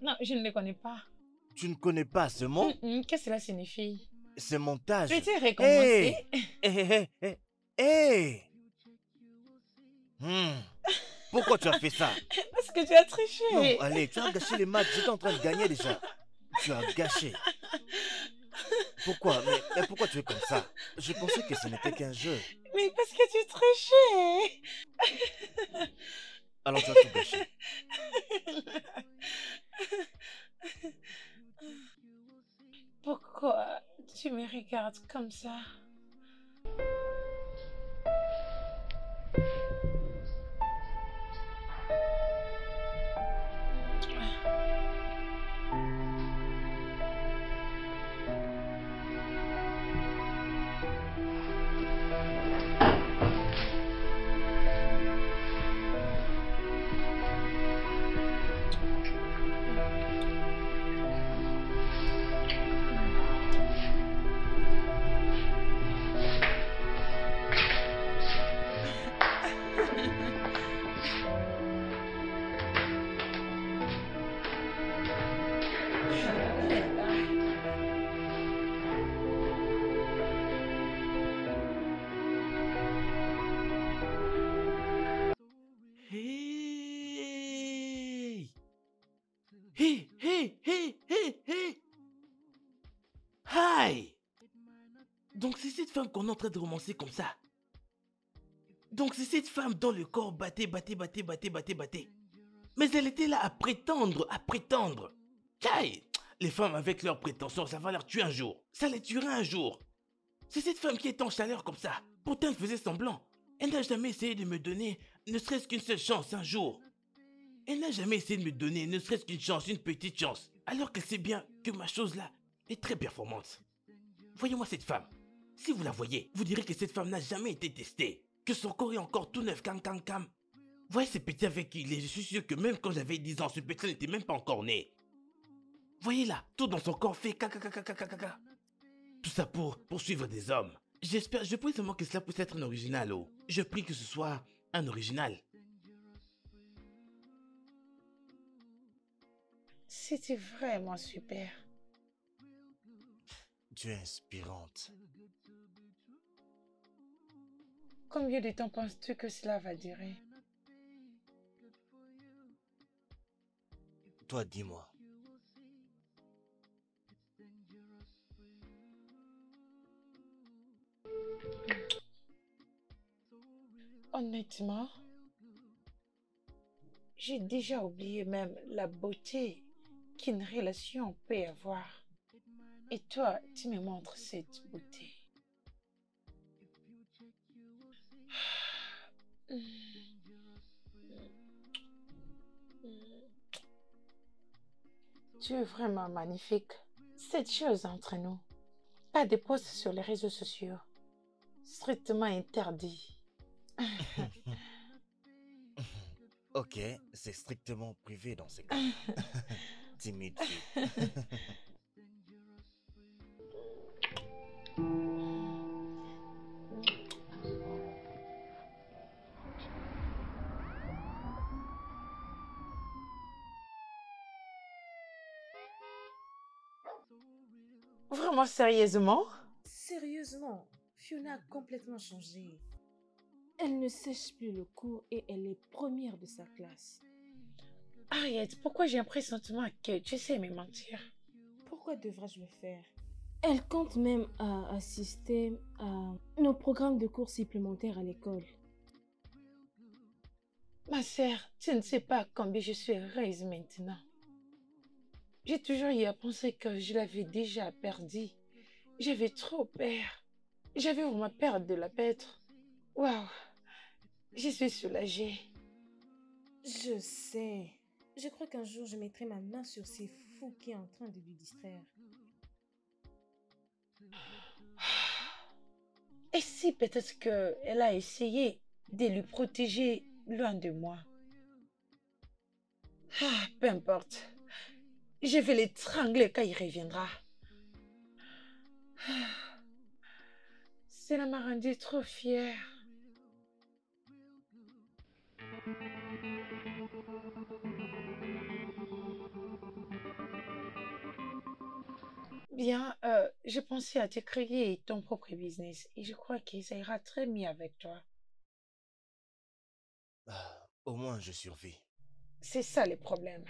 Non, je ne le connais pas. Tu ne connais pas ce mot? Qu'est-ce que cela signifie? C'est montage. Peux-tu recommencer? Hey! Pourquoi tu as fait ça? Parce que tu as triché. Non, allez, tu as gâché les matchs. J'étais en train de gagner déjà. Tu as gâché. Pourquoi? Mais pourquoi tu es comme ça? Je pensais que ce n'était qu'un jeu. Mais parce que tu trichais. Alors tu as tout gâché. Pourquoi tu me regardes comme ça? Hi! Donc c'est cette femme qu'on est en train de romancer comme ça. Donc c'est cette femme dont le corps battait. Mais elle était là à prétendre. Kai! Les femmes avec leurs prétentions, ça va leur tuer un jour. Ça les tuera un jour. C'est cette femme qui est en chaleur comme ça. Pourtant elle faisait semblant. Elle n'a jamais essayé de me donner ne serait-ce qu'une seule chance un jour. Elle n'a jamais essayé de me donner ne serait-ce qu'une chance, une petite chance. Alors qu'elle sait bien que ma chose là est très performante. Voyez-moi cette femme. Si vous la voyez, vous direz que cette femme n'a jamais été testée. Que son corps est encore tout neuf, cam. Voyez ce petit avec qui il est, je suis sûr que même quand j'avais 10 ans, ce petit n'était même pas encore né. Voyez là, tout dans son corps fait caca. Tout ça pour suivre des hommes. Je prie seulement que cela puisse être un original, oh. Je prie que ce soit un original. C'était vraiment super. Tu es inspirante. Combien de temps penses-tu que cela va durer? Toi, dis-moi. Honnêtement, j'ai déjà oublié même la beauté qu'une relation peut avoir. Et toi, tu me montres cette beauté. Tu es vraiment magnifique. Cette chose entre nous. Pas de posts sur les réseaux sociaux. Strictement interdit. Ok, c'est strictement privé dans ces cas. Timide fille. Vraiment sérieusement? Sérieusement, Fiona a complètement changé. Elle ne sèche plus le cours et elle est première de sa classe. Arrête, pourquoi j'ai un pressentiment que tu sais me mentir? Pourquoi devrais-je le faire? Elle compte même à assister à nos programmes de cours supplémentaires à l'école. Ma sœur, tu ne sais pas combien je suis heureuse maintenant. J'ai toujours eu à penser que je l'avais déjà perdu. J'avais trop peur. J'avais vraiment peur de la perdre. Waouh, je suis soulagée. Je sais. Je crois qu'un jour je mettrai ma main sur ces fous qui est en train de lui distraire. Et si peut-être qu'elle a essayé de lui protéger loin de moi? Ah, peu importe. Je vais l'étrangler quand il reviendra. Ah, cela m'a rendu trop fière. Bien, je pensais à te créer ton propre business et je crois que ça ira très bien avec toi. Au moins, je survis. C'est ça le problème.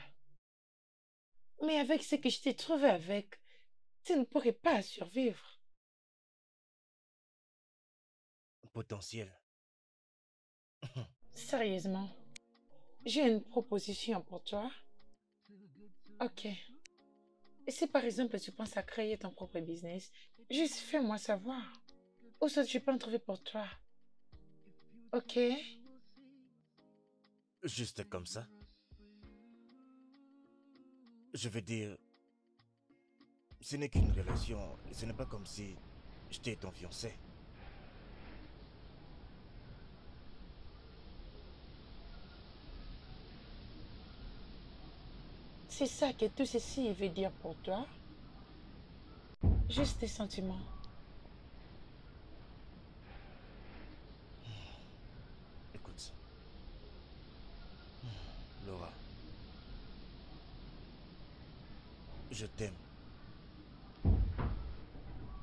Mais avec ce que je t'ai trouvé avec, tu ne pourrais pas survivre. Potentiel. Sérieusement, j'ai une proposition pour toi. Ok. Et si par exemple tu penses à créer ton propre business, juste fais-moi savoir. Ou soit je peux en trouver pour toi. Ok? Juste comme ça. Je veux dire, ce n'est qu'une relation. Ce n'est pas comme si j'étais ton fiancé. C'est ça que tout ceci veut dire pour toi? Juste des sentiments. Écoute. Laura. Je t'aime.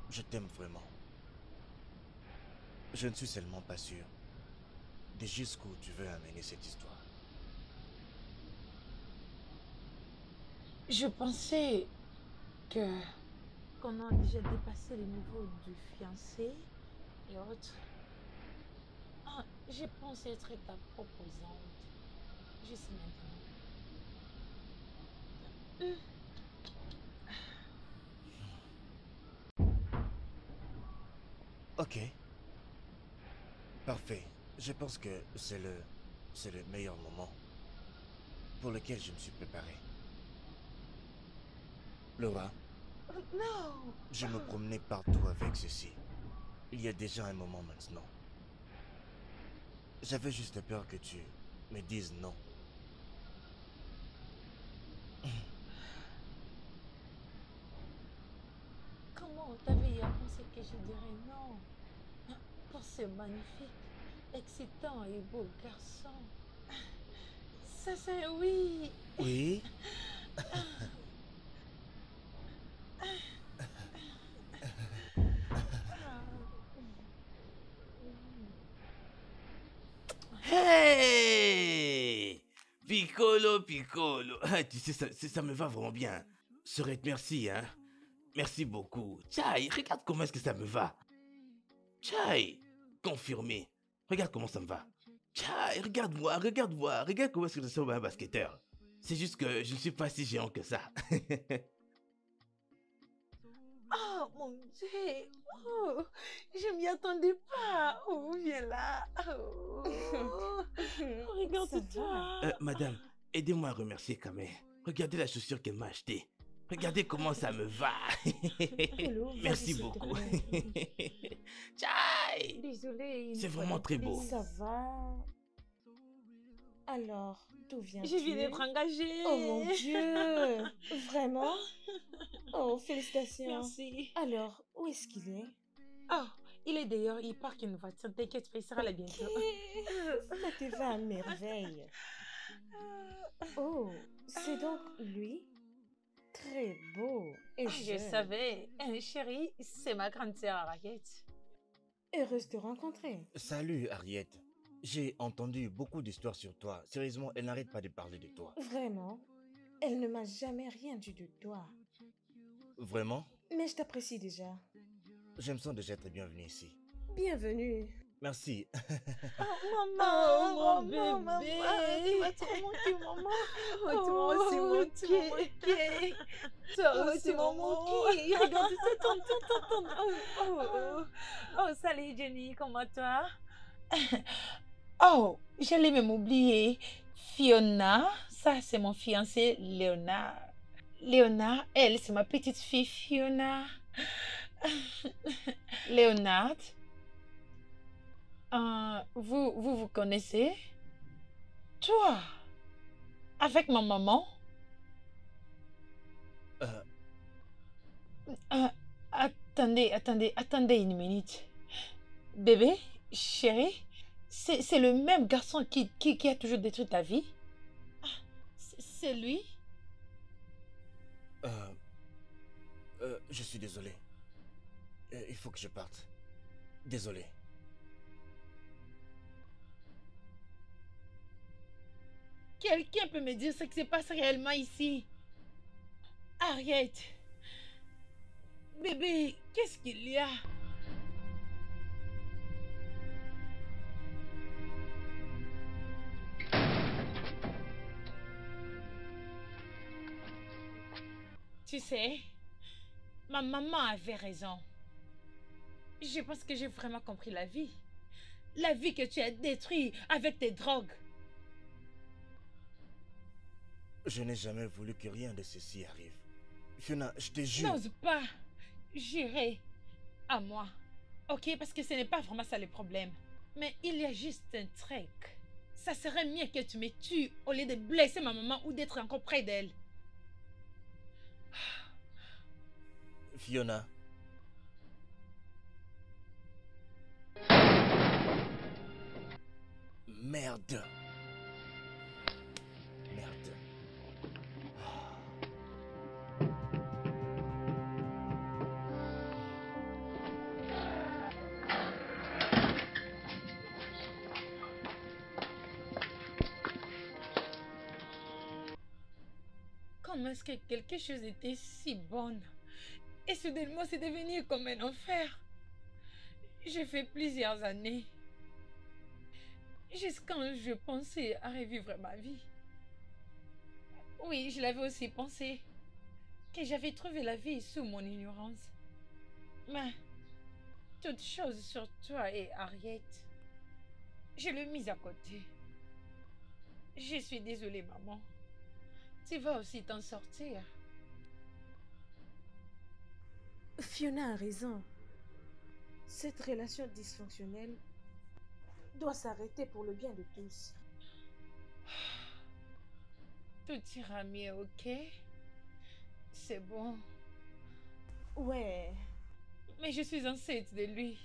Je t'aime vraiment. Je ne suis seulement pas sûr de jusqu'où tu veux amener cette histoire. Je pensais qu'on a déjà dépassé le niveau du fiancé et autres. Ah, je pensais être ta proposante. Juste maintenant. Ok. Parfait. Je pense que c'est le meilleur moment pour lequel je me suis préparé. Laura, Non! je me promenais partout avec ceci. Il y a déjà un moment maintenant. J'avais juste peur que tu me dises non. Comment t'avais à penser que je dirais non pour ce magnifique, excitant et beau garçon? Ça c'est oui! Oui? Hey! Piccolo, Piccolo. Ah, tu sais, ça me va vraiment bien. Serette, merci, hein. Merci beaucoup. Tchai, regarde comment est-ce que ça me va. Tchai, confirmé. Regarde comment ça me va. Tchai, regarde-moi, regarde-moi. Regarde comment est-ce que je ressemble à un basketteur. C'est juste que je ne suis pas si géant que ça. Oh mon Dieu! Oh, je m'y attendais pas! Oh, viens là! Oh, regarde-toi! Madame, aidez-moi à remercier Kamé. Regardez la chaussure qu'elle m'a achetée. Regardez comment ça me va. Lolo, vas-y, Merci s'il te beaucoup. plaît. Tchai! Désolée. C'est vraiment très beau. Ça va. Alors, d'où viens-tu? Je viens d'être engagée. Oh mon Dieu! Vraiment? Oh, félicitations. Merci. Alors, où est-ce qu'il est? Oh, il est dehors, il parque une voiture. T'inquiète pas, il sera là bientôt. Ça te va à merveille. Oh, c'est donc lui? très beau et Je jeune. savais. Chérie, c'est ma grande sœur Harriet. Heureuse de te rencontrer. Salut, Harriet. J'ai entendu beaucoup d'histoires sur toi. Sérieusement, elle n'arrête pas de parler de toi. Vraiment, elle ne m'a jamais rien dit de toi. Vraiment? Mais je t'apprécie déjà. Je me sens déjà très bienvenue ici. Bienvenue. Merci. Maman, mon bébé. Tu vas trop manquer, maman. Toi aussi, mon manqué. Toi aussi, mon manqué. Regarde, Oh, salut Jenny, comment toi? Oh, j'allais même oublier. Fiona, ça c'est mon fiancé Léonard. Léonard, elle, c'est ma petite fille Fiona. Léonard, vous connaissez? Toi, avec ma maman? Attendez une minute. Bébé, chérie, c'est le même garçon qui a toujours détruit ta vie? Ah, c'est lui? Je suis désolé. Il faut que je parte. Désolé. Quelqu'un peut me dire ce qui se passe réellement ici? Harriet. Bébé, qu'est-ce qu'il y a? Tu sais, ma maman avait raison. Je pense que j'ai vraiment compris la vie. La vie que tu as détruite avec tes drogues. Je n'ai jamais voulu que rien de ceci arrive. Fiona, je te jure. N'ose pas jurer à moi. Ok, parce que ce n'est pas vraiment ça le problème. Mais il y a juste un truc. Ça serait mieux que tu me tues au lieu de blesser ma maman ou d'être encore près d'elle. Fiona. Merde. Merde. Comment est-ce que quelque chose était si bon et soudainement c'est devenu comme un enfer? J'ai fait plusieurs années jusqu'à quand je pensais à revivre ma vie. Oui, je l'avais aussi pensé, que j'avais trouvé la vie sous mon ignorance. Mais toute chose sur toi et Harriet, je l'ai mise à côté. Je suis désolée, maman. Tu vas aussi t'en sortir. Fiona a raison. Cette relation dysfonctionnelle doit s'arrêter pour le bien de tous. Tout ira mieux, ok? C'est bon. Ouais. Mais je suis enceinte de lui.